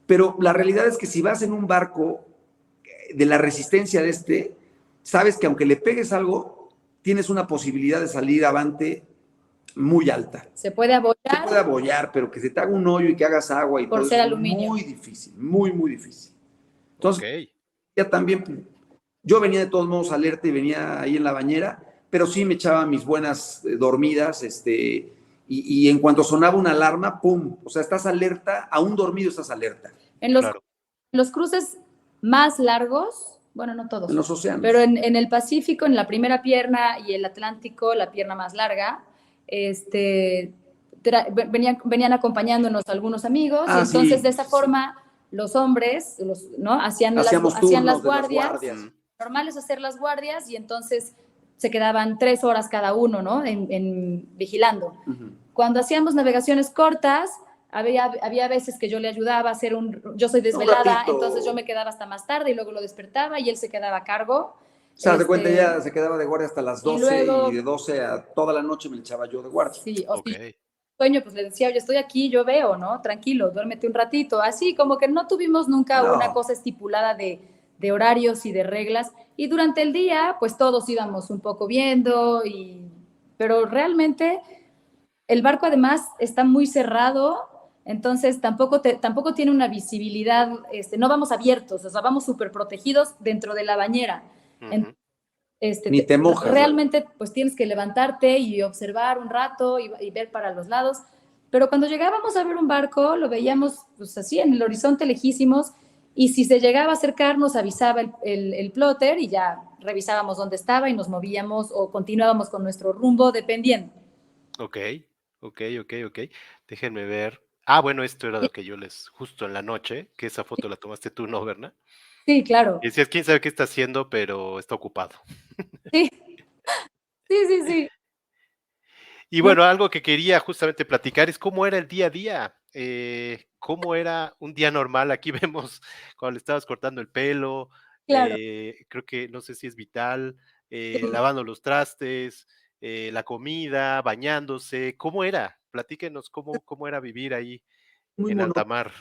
Pero la realidad es que si vas en un barco de la resistencia sabes que aunque le pegues algo, tienes una posibilidad de salir avante muy alta. Se puede Se puede abollar abollar, pero que se te haga un hoyo y que hagas agua y por todo eso ser es aluminio. muy difícil, muy, muy difícil. Ok. Entonces, ya también, yo venía de todos modos alerta y venía ahí en la bañera, pero sí me echaba mis buenas dormidas, y en cuanto sonaba una alarma, ¡pum! O sea, estás alerta, aún dormido estás alerta En Claro. los cruces más largos, bueno, no en todos, los océanos. pero en el Pacífico, en la primera pierna y el Atlántico, la pierna más larga, venían acompañándonos algunos amigos y entonces de esa forma los hombres, ¿no? hacían Hacíamos hacían turnos las de las guardias, guardias. normales hacer las guardias y entonces se quedaban 3 horas cada uno, ¿no? Vigilando. Cuando hacíamos navegaciones cortas, había veces que yo le ayudaba a hacer yo soy desvelada, entonces yo me quedaba hasta más tarde y luego lo despertaba y él se quedaba a cargo. O sea, de cuenta, ya se quedaba de guardia hasta las 12 luego, y de 12 a toda la noche me echaba yo de guardia. Sí, o Ok. si sueño, pues le decía, oye, estoy aquí, yo veo, ¿no? Tranquilo, duérmete un ratito. Así como que no tuvimos nunca una cosa estipulada de horarios y de reglas. Y durante el día, pues todos íbamos un poco viendo, pero realmente el barco además está muy cerrado, entonces tampoco tiene una visibilidad, no vamos abiertos, o sea, vamos súper protegidos dentro de la bañera. Ujú. Ni te mojas. Realmente pues tienes que levantarte y observar un rato y ver para los lados, pero cuando llegábamos a ver un barco lo veíamos pues así en el horizonte lejísimos y si se llegaba a acercar nos avisaba el plotter y ya revisábamos dónde estaba y nos movíamos o continuábamos con nuestro rumbo dependiendo. Ok, ok. Déjenme ver. Ah, bueno, esto era Sí, lo que yo justo en la noche, que esa foto la tomaste tú, ¿no, Berna? sí, claro. Y decías, quién sabe qué está haciendo, pero está ocupado. Sí, sí. Y No, bueno, algo que quería justamente platicar es cómo era el día a día, cómo era un día normal. Aquí vemos cuando le estabas cortando el pelo, claro. creo que no sé si es vital, lavando los trastes, la comida, bañándose, ¿cómo era? Platíquenos cómo era vivir ahí Muy en alta monótono. mar.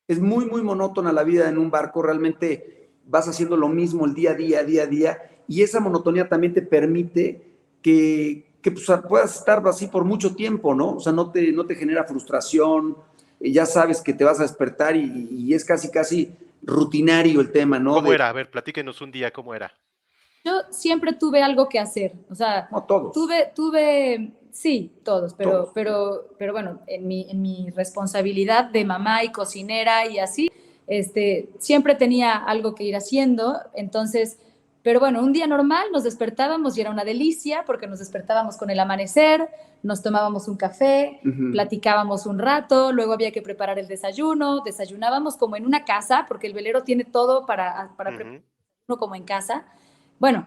Es muy, muy monótona la vida en un barco. Realmente vas haciendo lo mismo el día a día, y esa monotonía también te permite que que pues, puedas estar así por mucho tiempo, ¿no? O sea, no te genera frustración, ya sabes que te vas a despertar y es casi rutinario el tema, ¿no? ¿Cómo era? A ver, platíquenos un día cómo era. Yo siempre tuve algo que hacer, o sea, No todos. Sí, todos, pero bueno, en mi responsabilidad de mamá y cocinera y así, siempre tenía algo que ir haciendo, entonces, pero bueno, un día normal nos despertábamos y era una delicia porque nos despertábamos con el amanecer, nos tomábamos un café, platicábamos un rato, luego había que preparar el desayuno, desayunábamos como en una casa, porque el velero tiene todo para preparar como en casa. Bueno,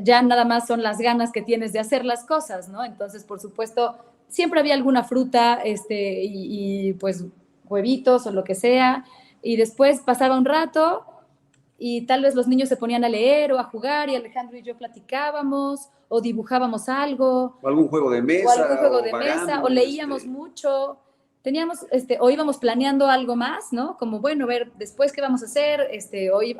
ya nada más son las ganas que tienes de hacer las cosas, ¿no? Entonces, por supuesto, siempre había alguna fruta, y pues huevitos o lo que sea, y después pasaba un rato y tal vez los niños se ponían a leer o a jugar y Alejandro y yo platicábamos o dibujábamos algo. O algún juego de mesa, o leíamos mucho. Teníamos, o íbamos planeando algo más, ¿no? Como, bueno, ver después qué vamos a hacer,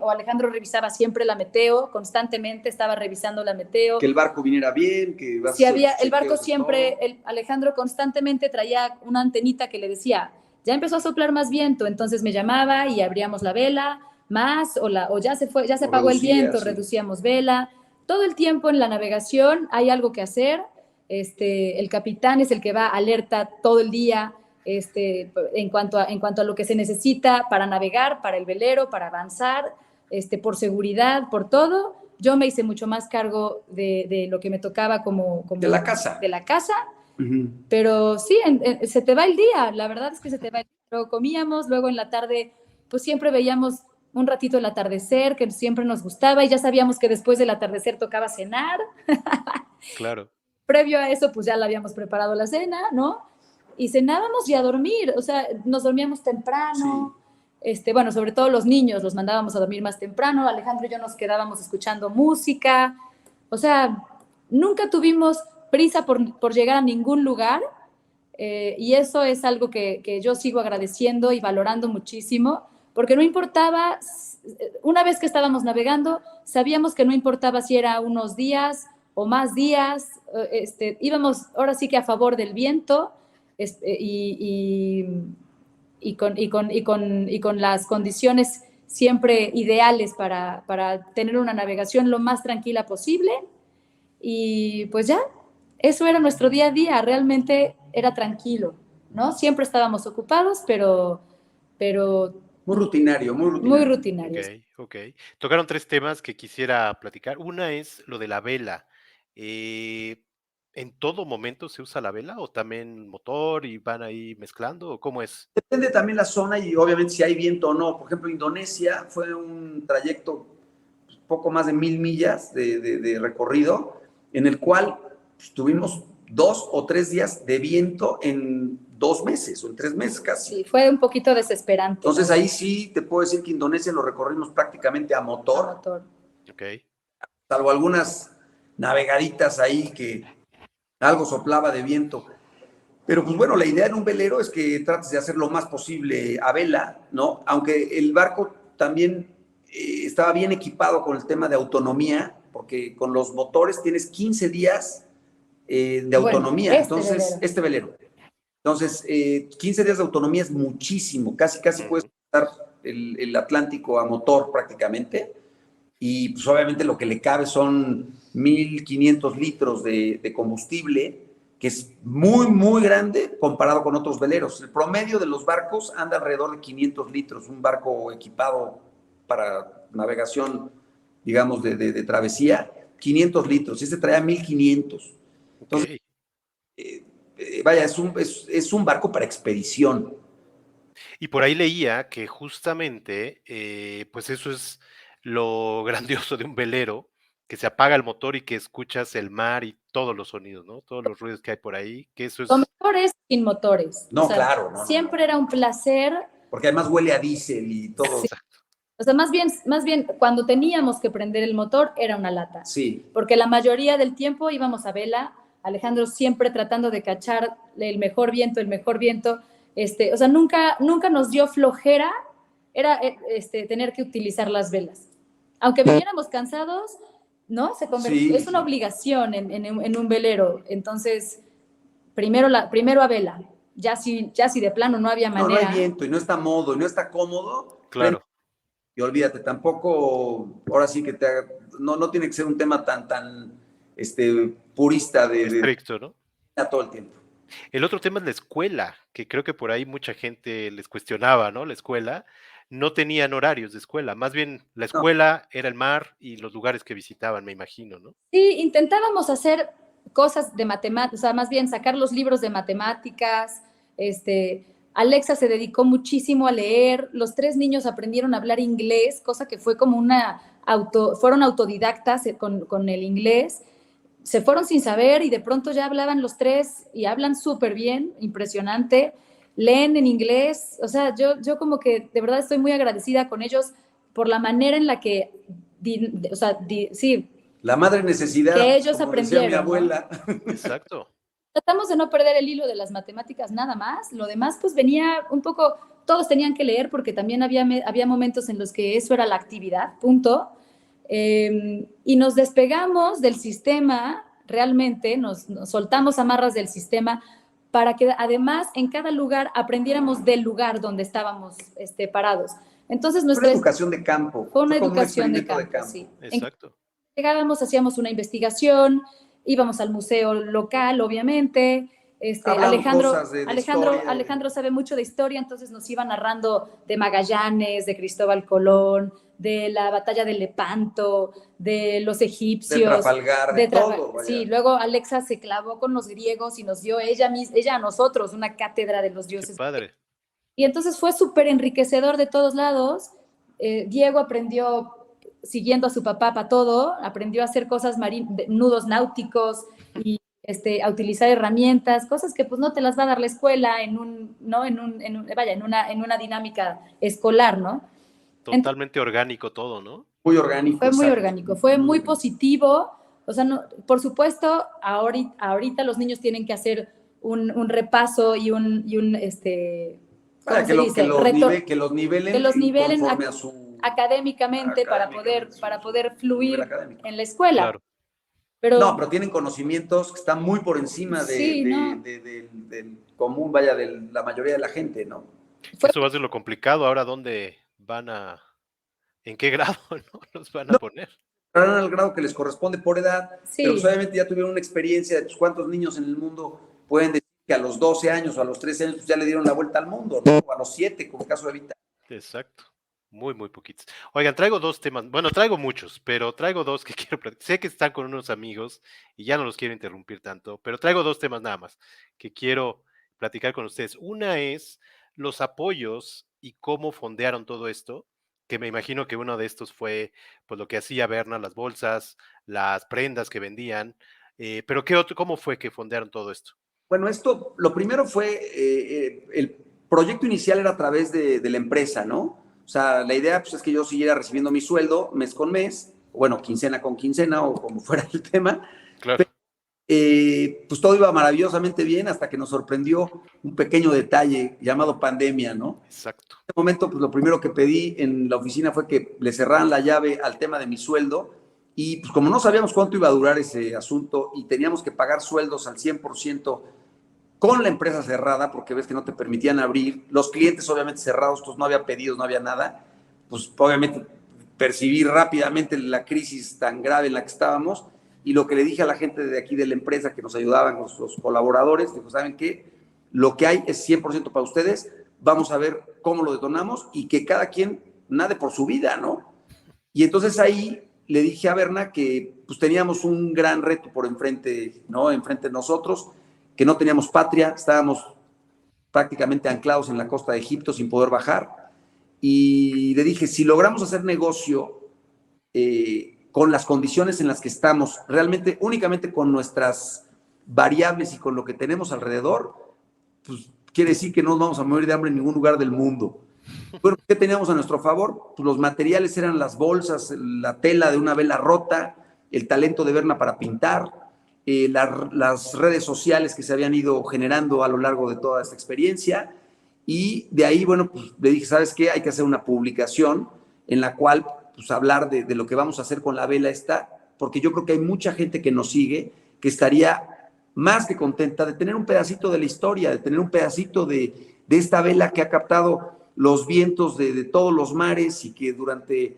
o Alejandro revisaba siempre la meteo, constantemente estaba revisando la meteo. Que el barco viniera bien, que vas si había, el barco siempre, Alejandro constantemente traía una antenita que le decía, ya empezó a soplar más viento, entonces me llamaba y abríamos la vela más, o ya se apagó el viento, sí. Reducíamos vela. Todo el tiempo en la navegación hay algo que hacer, el capitán es el que va alerta todo el día, en cuanto a lo que se necesita para navegar, para el velero, para avanzar, por seguridad, por todo. Yo me hice mucho más cargo de lo que me tocaba como de la casa. Pero sí, se te va el día, la verdad es que se te va el día. Luego comíamos, luego en la tarde, pues siempre veíamos un ratito el atardecer, que siempre nos gustaba, y ya sabíamos que después del atardecer tocaba cenar. Claro. Previo a eso, pues ya la habíamos preparado la cena, ¿no? Y cenábamos y a dormir, o sea, nos dormíamos temprano. Sí. Bueno, sobre todo los niños los mandábamos a dormir más temprano, Alejandro y yo nos quedábamos escuchando música, o sea, nunca tuvimos prisa por llegar a ningún lugar, y eso es algo que yo sigo agradeciendo y valorando muchísimo, porque no importaba, una vez que estábamos navegando, sabíamos que no importaba si era unos días o más días, íbamos ahora sí que a favor del viento, y con las condiciones siempre ideales para tener una navegación lo más tranquila posible. Y pues ya, eso era nuestro día a día, realmente era tranquilo, ¿no? Siempre estábamos ocupados, pero muy rutinario. Muy rutinario. Ok. Tocaron 3 temas que quisiera platicar. Una es lo de la vela. ¿En todo momento se usa la vela o también motor y van ahí mezclando o cómo es? Depende también la zona y obviamente si hay viento o no. Por ejemplo, Indonesia fue un trayecto poco más de 1000 millas de recorrido en el cual pues, tuvimos 2 o 3 días de viento en 2 meses o en 3 meses casi. Sí, fue un poquito desesperante. Entonces ahí sí te puedo decir que Indonesia lo recorrimos prácticamente a motor. Ok. Salvo algunas navegaditas ahí que algo soplaba de viento. Pero pues bueno, la idea en un velero es que trates de hacer lo más posible a vela, ¿no? Aunque el barco también estaba bien equipado con el tema de autonomía, porque con los motores tienes 15 días de autonomía. Entonces, este velero. Entonces, 15 días de autonomía es muchísimo, casi puedes pasar el Atlántico a motor prácticamente, y pues obviamente lo que le cabe son 1500 litros de combustible, que es muy grande comparado con otros veleros. El promedio de los barcos anda alrededor de 500 litros, un barco equipado para navegación, digamos, de travesía, 500 litros, y este traía 1500. Entonces, vaya, es un barco para expedición. Y por ahí leía que justamente, pues eso es lo grandioso de un velero, que se apaga el motor y que escuchas el mar y todos los sonidos, ¿no? Todos los ruidos que hay por ahí, que eso es... Lo mejor es sin motores. No, o sea, claro. Siempre era un placer. Porque además huele a diésel y todo. Sí. O sea, más bien, cuando teníamos que prender el motor, era una lata. Sí. Porque la mayoría del tiempo íbamos a vela, Alejandro siempre tratando de cachar el mejor viento. O sea, nunca nos dio flojera, era tener que utilizar las velas. Aunque viniéramos cansados, ¿no? Sí, es una sí. obligación en un velero. Entonces, primero a vela. Ya si de plano no había No, no hay manera. viento y no está modo y no está cómodo, prende Claro, y olvídate, tampoco, ahora sí que no tiene que ser un tema tan purista de estricto, ¿no? todo el tiempo. El otro tema es la escuela, que creo que por ahí mucha gente les cuestionaba, ¿no? La escuela, no tenían horarios de escuela, más bien la No, escuela era el mar y los lugares que visitaban, me imagino, ¿no? Sí, intentábamos hacer cosas de matemáticas, o sea, más bien sacar los libros de matemáticas. Alexa se dedicó muchísimo a leer. Los 3 niños aprendieron a hablar inglés, cosa que fue como fueron autodidactas con el inglés. Se fueron sin saber y de pronto ya hablaban los 3 y hablan súper bien, impresionante. Leen en inglés. O sea, yo como que de verdad estoy muy agradecida con ellos por la manera en la que, sí, la madre que necesidad, ellos como decía mi aprendieron, ¿no? abuela. Exacto. Tratamos de no perder el hilo de las matemáticas nada más. Lo demás, pues venía un poco, todos tenían que leer porque también había momentos en los que eso era la actividad, punto. Y nos despegamos del sistema, realmente, nos soltamos amarras del sistema para que además en cada lugar aprendiéramos del lugar donde estábamos parados. Entonces, Fue una educación de campo, fue una fue como un educación de experimento de campo, campo. sí. Exacto. Llegábamos, hacíamos una investigación, íbamos al museo local, obviamente. Hablamos cosas de historia. Alejandro sabe mucho de historia, entonces nos iba narrando de Magallanes, de Cristóbal Colón, de la batalla de Lepanto, de los De egipcios, Trafalgar, de todo, sí, vaya. luego Alexa se clavó con los griegos y nos dio ella a nosotros una cátedra de los Qué dioses. padre. Y entonces fue súper enriquecedor de todos lados. Diego aprendió, siguiendo a su papá para todo, aprendió a hacer cosas nudos náuticos y a utilizar herramientas, cosas que pues no te las va a dar la escuela ¿no? En una dinámica escolar, ¿no? Entonces Totalmente orgánico todo, ¿no? Muy orgánico, fue muy exacto. orgánico, fue muy orgánico. positivo. O sea, no, por supuesto, ahorita los niños tienen que hacer un repaso y ¿cómo Vaya, se dice? que los Que nivelen los nivelen conforme a su académicamente para poder su nivel fluir académico. en la escuela. Claro. No, Pero pero tienen conocimientos que están muy por encima sí, no, del común, vaya, de la mayoría de la gente, ¿no? Que fue, eso va a ser lo complicado. Ahora, ¿dónde van en qué grado, no? Los van a No, poner. entrarán al grado que les corresponde por edad, pero pues sí, obviamente ya tuvieron una experiencia de pues, cuántos niños en el mundo pueden decir que a los 12 años o a los 13 años pues, ya le dieron la vuelta al mundo, ¿no? O a los 7, como el caso de Vita. Exacto. Muy, muy poquitos. Oigan, traigo dos temas. Bueno, traigo muchos, pero traigo dos que quiero platicar. Sé que están con unos amigos y ya no los quiero interrumpir tanto, pero traigo dos temas nada más que quiero platicar con ustedes. Una es los apoyos y cómo fondearon todo esto, que me imagino que uno de estos fue pues lo que hacía Berna, las bolsas, las prendas que vendían, pero ¿cómo fue que fondearon todo esto? Bueno, lo primero fue, el proyecto inicial era a través de la empresa, ¿no? O sea, la idea pues, es que yo siguiera recibiendo mi sueldo mes con mes, bueno, quincena con quincena o como fuera el tema. Claro, Pues todo iba maravillosamente bien hasta que nos sorprendió un pequeño detalle llamado pandemia, ¿no? exacto. En ese momento, pues lo primero que pedí en la oficina fue que le cerraran la llave al tema de mi sueldo y pues como no sabíamos cuánto iba a durar ese asunto y teníamos que pagar sueldos al 100% con la empresa cerrada, porque ves que no te permitían abrir, los clientes obviamente cerrados, pues no había pedidos, no había nada, pues obviamente percibí rápidamente la crisis tan grave en la que estábamos y lo que le dije a la gente de aquí de la empresa que nos ayudaban, los colaboradores, dijo, ¿saben qué? Lo que hay es 100% para ustedes, vamos a ver cómo lo detonamos y que cada quien nade por su vida, ¿no? Y entonces ahí le dije a Berna que pues teníamos un gran reto por enfrente, ¿no? Enfrente de nosotros, que no teníamos patria, estábamos prácticamente anclados en la costa de Egipto sin poder bajar. Y le dije, si logramos hacer negocio con las condiciones en las que estamos, realmente únicamente con nuestras variables y con lo que tenemos alrededor, pues quiere decir que no nos vamos a morir de hambre en ningún lugar del mundo. Bueno, ¿qué teníamos a nuestro favor? Pues los materiales eran las bolsas, la tela de una vela rota, el talento de Berna para pintar, las redes sociales que se habían ido generando a lo largo de toda esta experiencia. Y de ahí, bueno, pues le dije, ¿sabes qué? Hay que hacer una publicación en la cual, pues hablar de lo que vamos a hacer con la vela esta, porque yo creo que hay mucha gente que nos sigue que estaría más que contenta de tener un pedacito de la historia, de tener un pedacito de esta vela que ha captado los vientos de todos los mares y que durante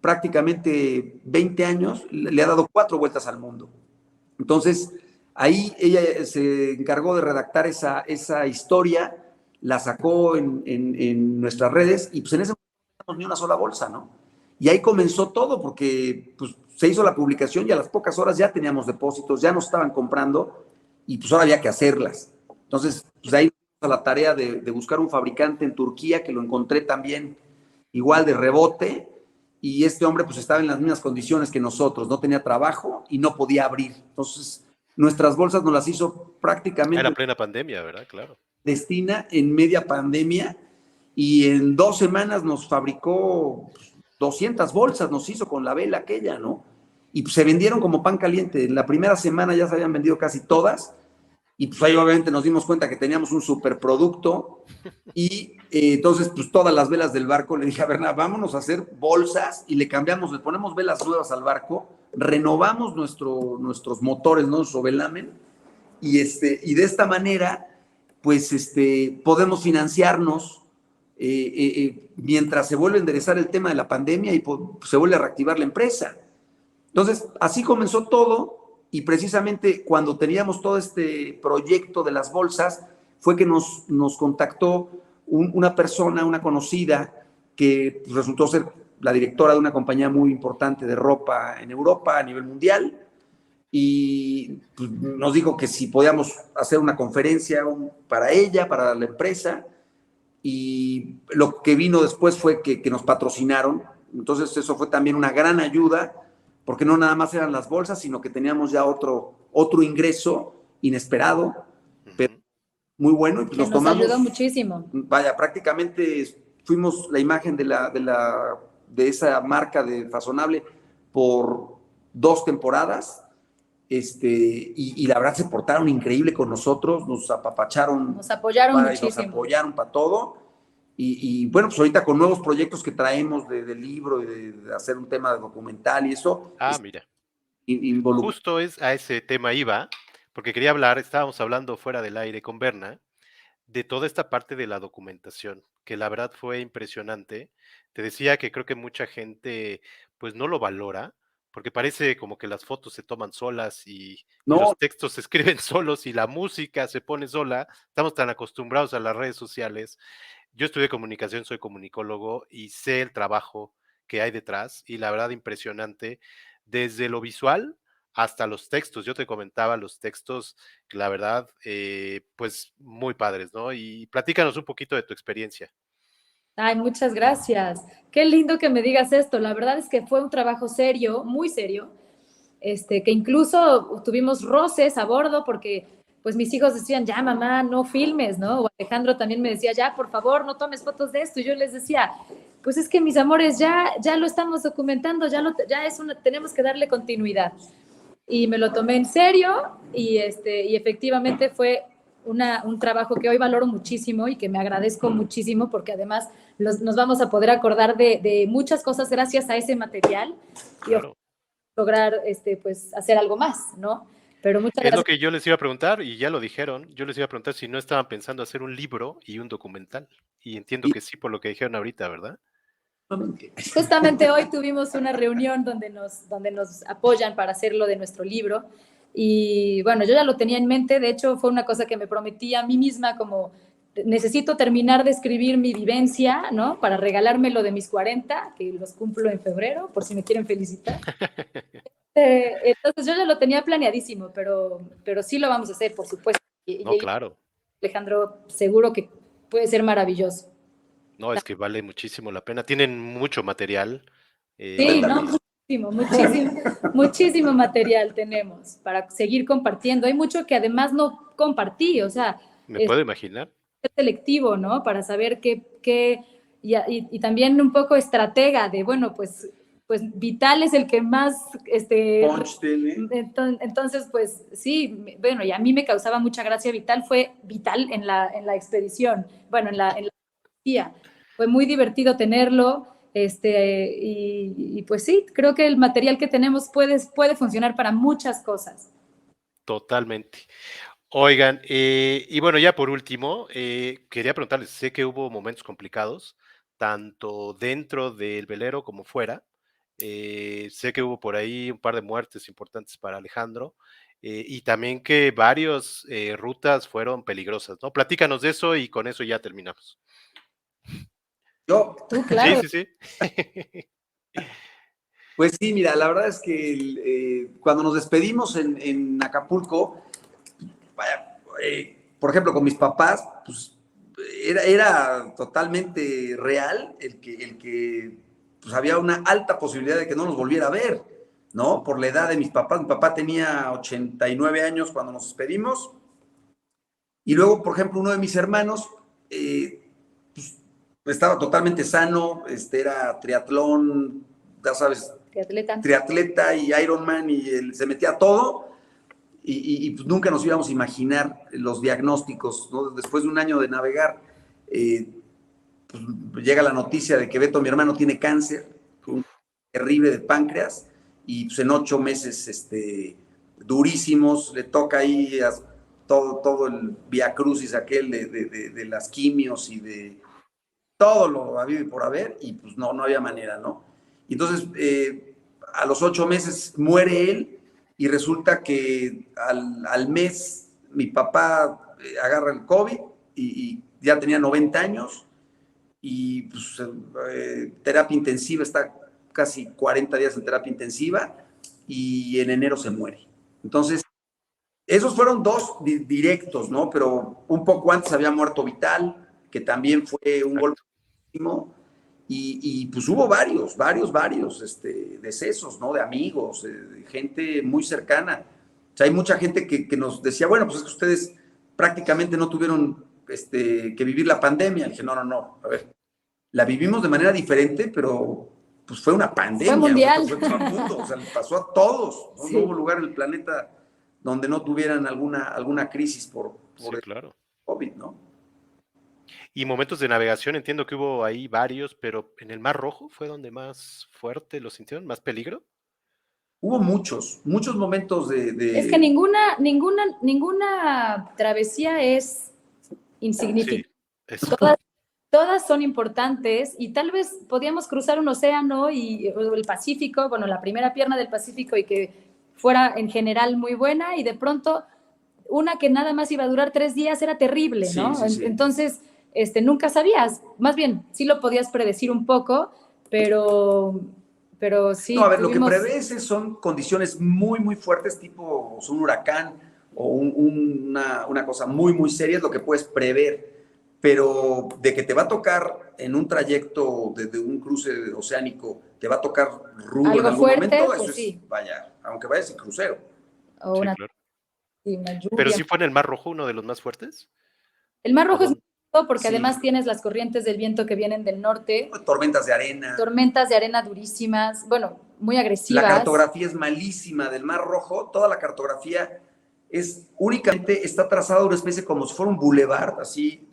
prácticamente 20 años le ha dado 4 vueltas al mundo. Entonces, ahí ella se encargó de redactar esa historia, la sacó en nuestras redes y pues en ese momento no teníamos ni una sola bolsa, ¿no? Y ahí comenzó todo porque pues, se hizo la publicación y a las pocas horas ya teníamos depósitos, ya nos estaban comprando y pues ahora había que hacerlas. Entonces, pues ahí a la tarea de buscar un fabricante en Turquía, que lo encontré también igual de rebote, y este hombre pues estaba en las mismas condiciones que nosotros, no tenía trabajo y no podía abrir. Entonces, nuestras bolsas nos las hizo prácticamente... Era plena pandemia, ¿verdad? Claro. Destina en media pandemia y en 2 semanas nos fabricó 200 bolsas, nos hizo con la vela aquella, ¿no? Y pues se vendieron como pan caliente. En la primera semana ya se habían vendido casi todas y pues ahí obviamente nos dimos cuenta que teníamos un superproducto y entonces pues todas las velas del barco le dije a Bernard, vámonos a hacer bolsas y le cambiamos, le ponemos velas nuevas al barco, renovamos nuestros motores, ¿no? Nuestro velamen y de esta manera pues podemos financiarnos mientras se vuelve a enderezar el tema de la pandemia y se vuelve a reactivar la empresa. Entonces, así comenzó todo y precisamente cuando teníamos todo este proyecto de las bolsas fue que nos contactó una persona, una conocida, que resultó ser la directora de una compañía muy importante de ropa en Europa a nivel mundial y pues, nos dijo que si podíamos hacer una conferencia para ella, para la empresa, y lo que vino después fue que nos patrocinaron, entonces eso fue también una gran ayuda, porque no nada más eran las bolsas, sino que teníamos ya otro ingreso inesperado, pero muy bueno, y pues nos tomamos, ayudó muchísimo. Vaya, prácticamente fuimos la imagen de esa marca de Fashionable por 2 temporadas, y la verdad se portaron increíble con nosotros, nos apapacharon, nos apoyaron muchísimo. Nos apoyaron para todo, y bueno, pues ahorita con nuevos proyectos que traemos del libro y de hacer un tema de documental y eso. Mira, justo a ese tema iba, porque quería hablar, estábamos hablando fuera del aire con Berna, de toda esta parte de la documentación, que la verdad fue impresionante. Te decía que creo que mucha gente pues no lo valora, porque parece como que las fotos se toman solas y los textos se escriben solos y la música se pone sola. Estamos tan acostumbrados a las redes sociales. Yo estudié comunicación, soy comunicólogo y sé el trabajo que hay detrás y la verdad impresionante, desde lo visual hasta los textos. Yo te comentaba los textos, la verdad, pues muy padres, ¿no? Y platícanos un poquito de tu experiencia. Ay, muchas gracias. Qué lindo que me digas esto. La verdad es que fue un trabajo serio, muy serio, que incluso tuvimos roces a bordo porque pues mis hijos decían, ya mamá, no filmes, ¿no? O Alejandro también me decía, ya, por favor, no tomes fotos de esto. Y yo les decía, pues es que mis amores, ya lo estamos documentando, tenemos que darle continuidad. Y me lo tomé en serio y efectivamente fue un trabajo que hoy valoro muchísimo y que me agradezco muchísimo porque además nos vamos a poder acordar de muchas cosas gracias a ese material claro. Y lograr pues hacer algo más, ¿no? Pero muchas gracias. Es lo que yo les iba a preguntar y ya lo dijeron, yo les iba a preguntar si no estaban pensando hacer un libro y un documental y entiendo que sí por lo que dijeron ahorita, ¿verdad? Justamente hoy tuvimos una reunión donde nos apoyan para hacer lo de nuestro libro y bueno, yo ya lo tenía en mente, de hecho fue una cosa que me prometí a mí misma como necesito terminar de escribir mi vivencia, ¿no? Para regalarme lo de mis 40, que los cumplo en febrero, por si me quieren felicitar. Entonces yo ya lo tenía planeadísimo, pero sí lo vamos a hacer, por supuesto. No, claro. Alejandro, seguro que puede ser maravilloso. No, es que vale muchísimo la pena. Tienen mucho material. Sí, no, muchísimo material tenemos para seguir compartiendo. Hay mucho que además no compartí, o sea. Me puedo imaginar. Es selectivo, ¿no? Para saber y también un poco estratega de, bueno, pues Vital es el que más, entonces, pues sí, bueno, y a mí me causaba mucha gracia Vital, fue Vital en la expedición, bueno, en la guía. Fue muy divertido tenerlo Y pues sí, creo que el material que tenemos puede funcionar para muchas cosas. Totalmente. Oigan, y bueno, ya por último, quería preguntarles, sé que hubo momentos complicados, tanto dentro del velero como fuera. Sé que hubo por ahí un par de muertes importantes para Alejandro, y también que varias rutas fueron peligrosas, ¿no? Platícanos de eso y con eso ya terminamos. Yo, Tú, Sí, claro. sí, sí. pues sí, mira, la verdad es que cuando nos despedimos en Acapulco, vaya, por ejemplo, con mis papás, pues era totalmente real el que pues, había una alta posibilidad de que no nos volviera a ver, ¿no? Por la edad de mis papás. Mi papá tenía 89 años cuando nos despedimos. Y luego, por ejemplo, uno de mis hermanos pues, estaba totalmente sano, era triatlón, ya sabes, Triatleta. triatleta y Ironman y se metía a todo y pues nunca nos íbamos a imaginar los diagnósticos, ¿no? Después de un año de navegar, pues llega la noticia de que Beto, mi hermano, tiene cáncer, un terrible de páncreas, y pues en 8 meses durísimos, le toca ahí todo el viacrucis aquel de las quimios y de todo lo habido y por haber, y pues no había manera, ¿no? Y entonces, a los 8 meses muere él, y resulta que al mes mi papá agarra el COVID y ya tenía 90 años, y pues, terapia intensiva, está casi 40 días en terapia intensiva, y en enero se muere. Entonces, esos fueron dos directos, ¿no? Pero un poco antes había muerto Vital, que también fue un golpe. Exacto. Y pues hubo varios decesos, ¿no? De amigos, de gente muy cercana. O sea, hay mucha gente que nos decía, bueno, pues es que ustedes prácticamente no tuvieron que vivir la pandemia. Le dije, no, a ver, la vivimos de manera diferente, pero pues fue una Fue pandemia, o sea, mundial. fue todo el mundo, o sea, le pasó a todos, ¿no? Sí. No hubo lugar en el planeta donde no tuvieran alguna crisis por Sí, el claro. COVID, ¿no? Y momentos de navegación, entiendo que hubo ahí varios, pero en el Mar Rojo fue donde más fuerte lo sintieron, más peligro. Hubo muchos momentos Es que ninguna travesía es Sí, insignificante. eso. Todas son importantes y tal vez podíamos cruzar un océano o el Pacífico, bueno, la primera pierna del Pacífico y que fuera en general muy buena y de pronto una que nada más iba a durar 3 días era terrible, Sí, ¿no? sí, sí. Entonces, nunca sabías, más bien, sí lo podías predecir un poco, pero No, a sí ver, lo que tuvimos... prevés son condiciones un huracán o una cosa muy seria, es lo que puedes prever, pero de que te va a tocar en un trayecto de un cruce oceánico, te va a tocar rudo en Algo algún fuerte, momento, eso pues es, sí, vaya, aunque vayas en crucero. o Sí, una, claro. sí, una Pero lluvia. sí fue en el Mar Rojo uno de los más fuertes. El Mar ¿O Rojo es muy dónde? bonito porque Sí, además tienes las corrientes del viento que vienen del norte, tormentas de arena. tormentas de arena durísimas, bueno, muy La agresivas. cartografía es malísima del Mar Rojo, toda la cartografía es únicamente, está trazada una especie como si fuera un bulevar, así,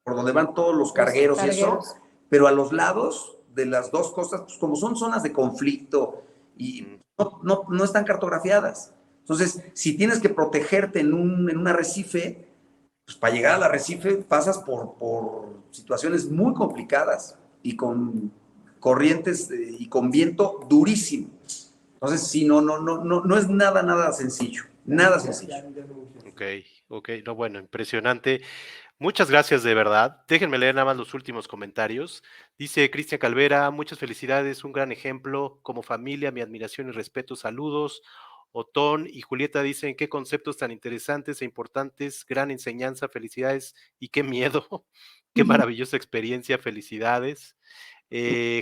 por donde van todos los Los cargueros y eso, cargueros. pero a los lados de las dos costas, pues como son zonas de conflicto y Mm, no están cartografiadas. Entonces, si tienes que protegerte en un arrecife, pues para llegar al arrecife pasas por situaciones muy complicadas y con corrientes y con viento durísimo. Entonces, sí, no es nada sencillo, nada sencillo. ok, ok, no, bueno, impresionante. Muchas gracias de verdad. Déjenme leer nada más los últimos comentarios. Dice Cristian Calvera, muchas felicidades, un gran ejemplo. Como familia, mi admiración y respeto, saludos. Otón y Julieta dicen, qué conceptos tan interesantes e importantes, gran enseñanza, felicidades y qué miedo, qué maravillosa experiencia, felicidades.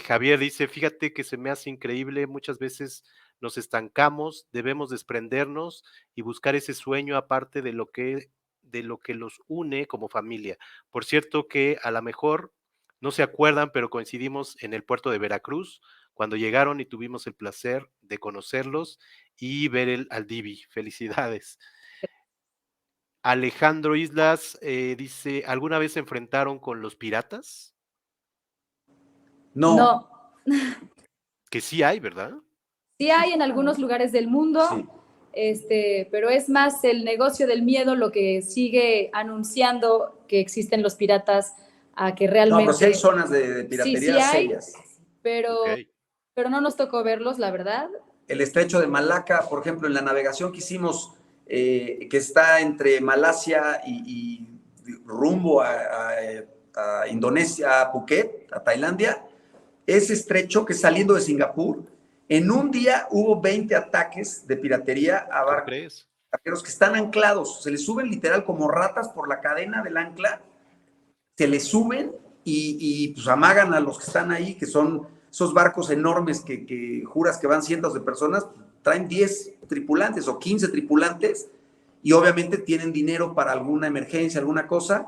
Javier dice, fíjate que se me hace increíble, muchas veces nos estancamos, debemos desprendernos y buscar ese sueño aparte de lo que los une como familia. Por cierto que a lo mejor no se acuerdan, pero coincidimos en el puerto de Veracruz cuando llegaron y tuvimos el placer de conocerlos y ver al Divi. Felicidades. Alejandro Islas dice, ¿alguna vez se enfrentaron con los piratas? No, No, Que sí hay, ¿verdad? Sí hay en algunos lugares del mundo, pero es más el negocio del miedo lo que sigue anunciando que existen los piratas a que realmente... No, pero sí hay zonas de sí, piratería sí hay, serias. Ok. pero no nos tocó verlos, la verdad. El estrecho de Malaca, por ejemplo, en la navegación que hicimos, que está entre Malasia y rumbo a Indonesia, a Phuket, a Tailandia, ese estrecho que saliendo de Singapur, en un día hubo 20 ataques de piratería a ¿Cómo crees? barcos que están anclados, se les suben literal como ratas por la cadena del ancla, se les suben y pues amagan a los que están ahí, que son esos barcos enormes que juras que van cientos de personas, traen 10 tripulantes o 15 tripulantes y obviamente tienen dinero para alguna emergencia, alguna cosa,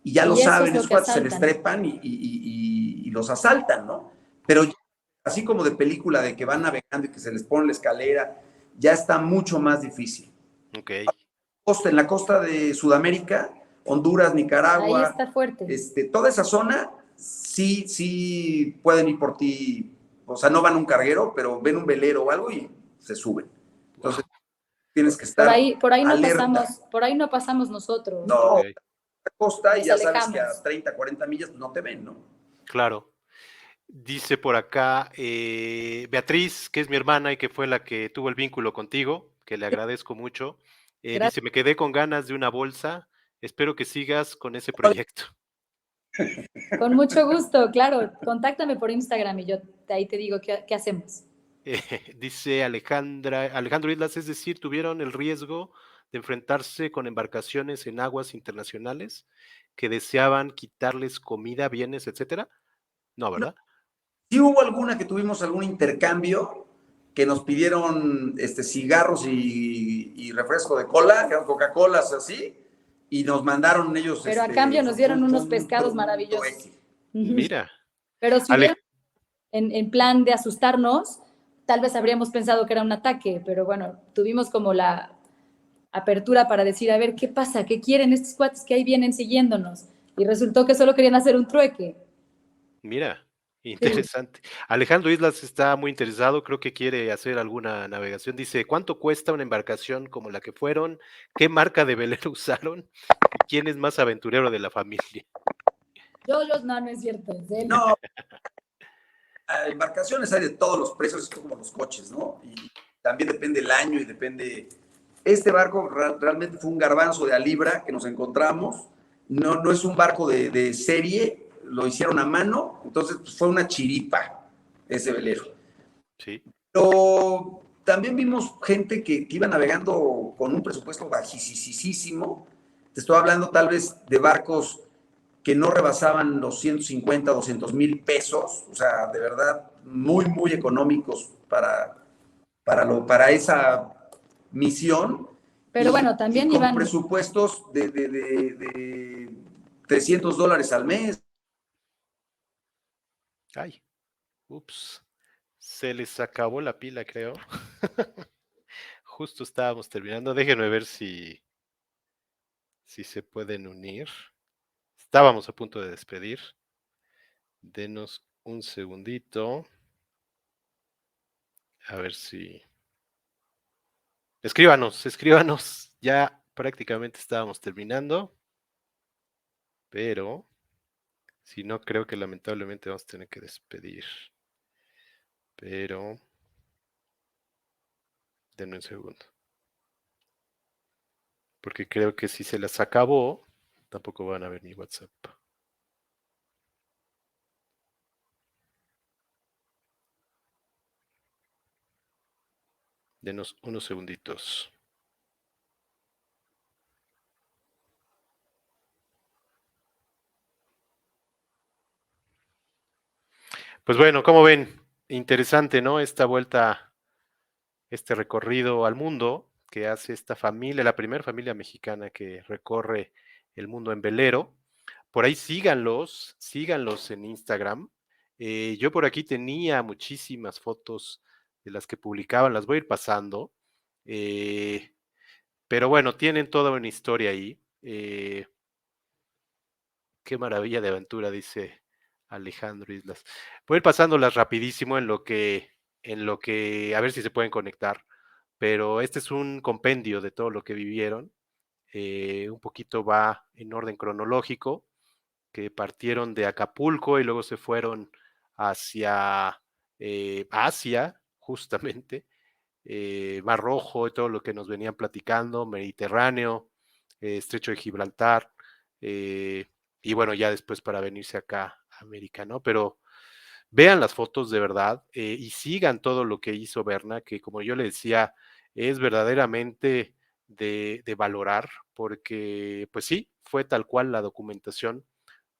y ya lo saben, esos cuates se les trepan y los asaltan, ¿no? Pero así como de película de que van navegando y que se les pone la escalera, ya está mucho más difícil. Ok. En la costa de Sudamérica, Honduras, Nicaragua, ahí está fuerte. Toda esa zona, sí pueden ir por ti, o sea, no van un carguero, pero ven un velero o algo y se suben. Entonces, tienes que estar por ahí alerta. no pasamos nosotros. No, Ok. la costa Nos y ya sabes que alejamos. a 30, 40 millas no te ven, ¿no? Claro. Dice por acá Beatriz, que es mi hermana y que fue la que tuvo el vínculo contigo, que le agradezco mucho. Gracias. Dice, me quedé con ganas de una bolsa. Espero que sigas con ese proyecto. Con mucho gusto, claro. Contáctame por Instagram y yo ahí te digo qué hacemos. Dice Alejandro Islas, es decir, tuvieron el riesgo de enfrentarse con embarcaciones en aguas internacionales que deseaban quitarles comida, bienes, etcétera. No, No, ¿verdad? sí hubo alguna que tuvimos algún intercambio que nos pidieron cigarros y refresco de cola, que eran Coca-Colas así, y nos mandaron ellos, Pero a cambio nos dieron unos pescados un maravillosos. trueque. Ujú. Mira, Pero si Ale- hubiera en plan de asustarnos, tal vez habríamos pensado que era un ataque, pero bueno, tuvimos como la apertura para decir, a ver, ¿qué pasa? ¿Qué quieren estos cuates que ahí vienen siguiéndonos? Y resultó que solo querían hacer un trueque. mira, Sí. interesante. Alejandro Islas está muy interesado, creo que quiere hacer alguna navegación. Dice, ¿cuánto cuesta una embarcación como la que fueron? ¿Qué marca de velero usaron? ¿Y quién es más aventurero de la familia? No es cierto, en serio. No, embarcaciones hay de todos los precios, es como los coches, ¿no? Y también depende el año y depende. Este barco realmente fue un garbanzo de a libra que nos encontramos. No es un barco de serie, lo hicieron a mano, entonces pues, fue una chiripa ese velero. Sí, Pero también vimos gente que iba navegando con un presupuesto bajísimo. Te estoy hablando tal vez de barcos que no rebasaban los 150, 200,000 pesos, o sea, de verdad, muy económicos para esa misión Pero y, bueno, y también con iban, presupuestos de $300 al mes. ay, ups, se les acabó la pila, creo. Justo estábamos terminando, déjenme ver si se pueden unir. Estábamos a punto de despedir. Denos un segundito. A ver si. Escríbanos. Ya prácticamente estábamos terminando. Pero si no, creo que lamentablemente vamos a tener que despedir. Pero. Denme un segundo. Porque creo que si se las acabó, tampoco van a ver mi WhatsApp. Denos unos segunditos. Pues bueno, como ven, interesante, ¿no? Esta vuelta, este recorrido al mundo que hace esta familia, la primera familia mexicana que recorre el mundo en velero. Por ahí síganlos en Instagram. Yo por aquí tenía muchísimas fotos de las que publicaban, las voy a ir pasando. Eh, pero bueno, tienen toda una historia ahí. Qué maravilla de aventura, dice Alejandro Islas. Voy a ir pasándolas rapidísimo a ver si se pueden conectar, pero este es un compendio de todo lo que vivieron. Un poquito va en orden cronológico, que partieron de Acapulco y luego se fueron hacia Asia, justamente, Mar Rojo y todo lo que nos venían platicando, Mediterráneo, Estrecho de Gibraltar, y bueno, ya después para venirse acá a América, ¿no? Pero vean las fotos de verdad y sigan todo lo que hizo Berna, que como yo le decía, es verdaderamente de valorar, porque pues sí, fue tal cual la documentación,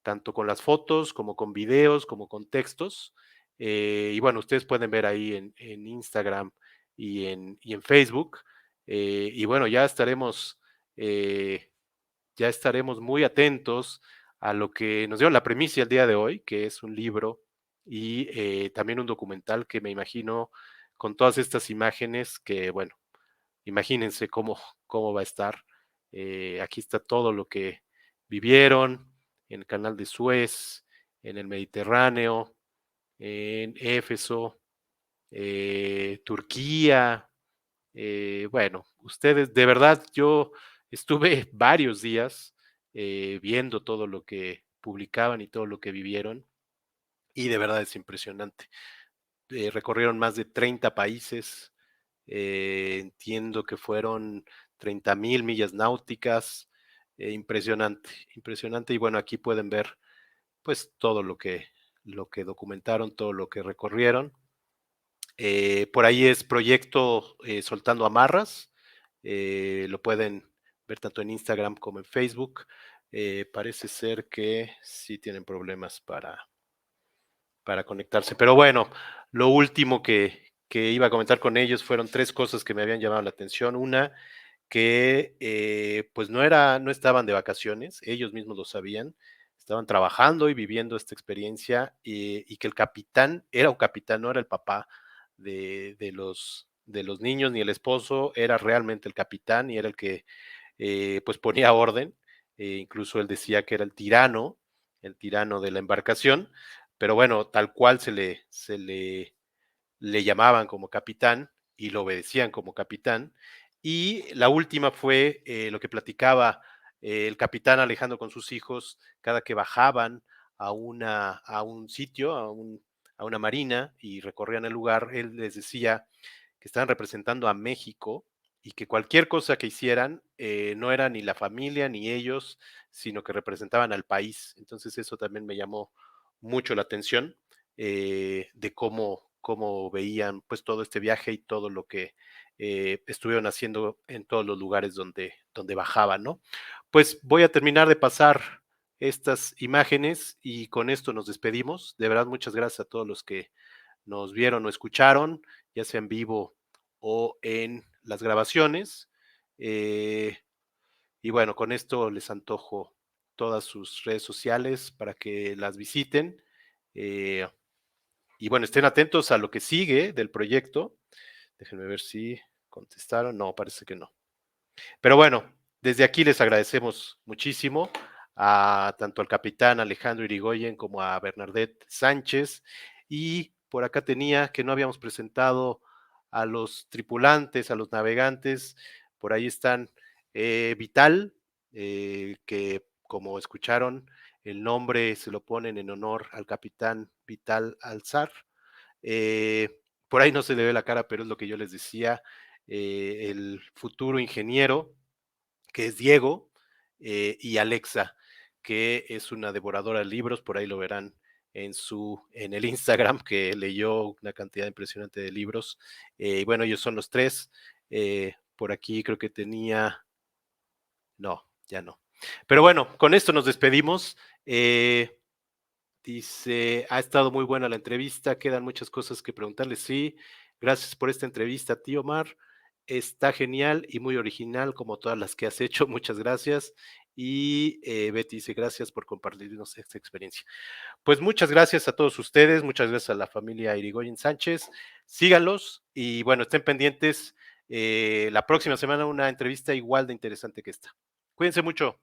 tanto con las fotos como con videos, como con textos. Y bueno, ustedes pueden ver ahí en Instagram y en Facebook. Y bueno, eh, ya estaremos muy atentos a lo que nos dio la primicia el día de hoy, que es un libro y también un documental que me imagino con todas estas imágenes que, bueno, imagínense cómo va a estar. Aquí está todo lo que vivieron en el canal de Suez, en el Mediterráneo, en Éfeso, Turquía. Bueno, ustedes, de verdad, yo estuve varios días viendo todo lo que publicaban y todo lo que vivieron y de verdad es impresionante. Recorrieron más de 30 países, entiendo que fueron 30,000 millas náuticas, impresionante, impresionante. Y bueno, aquí pueden ver pues todo lo que documentaron, todo lo que recorrieron. Por ahí es Proyecto Soltando Amarras, lo pueden ver tanto en Instagram como en Facebook. Parece ser que sí tienen problemas para conectarse. Pero bueno, lo último que iba a comentar con ellos fueron 3 cosas que me habían llamado la atención. Una, que pues no estaban de vacaciones, ellos mismos lo sabían, estaban trabajando y viviendo esta experiencia y que el capitán era un capitán, no era el papá de los niños ni el esposo, era realmente el capitán y era el que pues ponía orden. Incluso él decía que era el tirano de la embarcación, pero bueno, tal cual le llamaban como capitán y lo obedecían como capitán. Y la última fue lo que platicaba el capitán Alejandro con sus hijos cada que bajaban a un sitio, a una marina y recorrían el lugar, él les decía que estaban representando a México y que cualquier cosa que hicieran no era ni la familia ni ellos, sino que representaban al país. Entonces eso también me llamó mucho la atención de cómo veían pues todo este viaje y todo lo que estuvieron haciendo en todos los lugares donde bajaban, ¿no? Pues voy a terminar de pasar estas imágenes y con esto nos despedimos. De verdad, muchas gracias a todos los que nos vieron o escucharon, ya sea en vivo o en las grabaciones. Eh, y bueno, con esto les antojo todas sus redes sociales para que las visiten. Eh, y bueno, estén atentos a lo que sigue del proyecto. Déjenme ver si contestaron. No, parece que no. Pero bueno, desde aquí les agradecemos muchísimo a tanto al capitán Alejandro Irigoyen como a Bernadette Sánchez. Y por acá tenía que no habíamos presentado a los tripulantes, a los navegantes. Por ahí están Vital, que como escucharon, el nombre se lo ponen en honor al capitán Vital Alzar. Por ahí no se le ve la cara, pero es lo que yo les decía, el futuro ingeniero, que es Diego, y Alexa, que es una devoradora de libros, por ahí lo verán en el Instagram, que leyó una cantidad impresionante de libros. Y bueno, ellos son los 3. Por aquí creo que no, ya no. Pero bueno, con esto nos despedimos. Dice, ha estado muy buena la entrevista, quedan muchas cosas que preguntarle. Sí, gracias por esta entrevista, tío Omar. Está genial y muy original como todas las que has hecho, muchas gracias. Y Betty dice, gracias por compartirnos esta experiencia. Pues muchas gracias a todos ustedes, muchas gracias a la familia Irigoyen Sánchez. Síganlos y bueno, estén pendientes. La próxima semana una entrevista igual de interesante que esta. Cuídense mucho.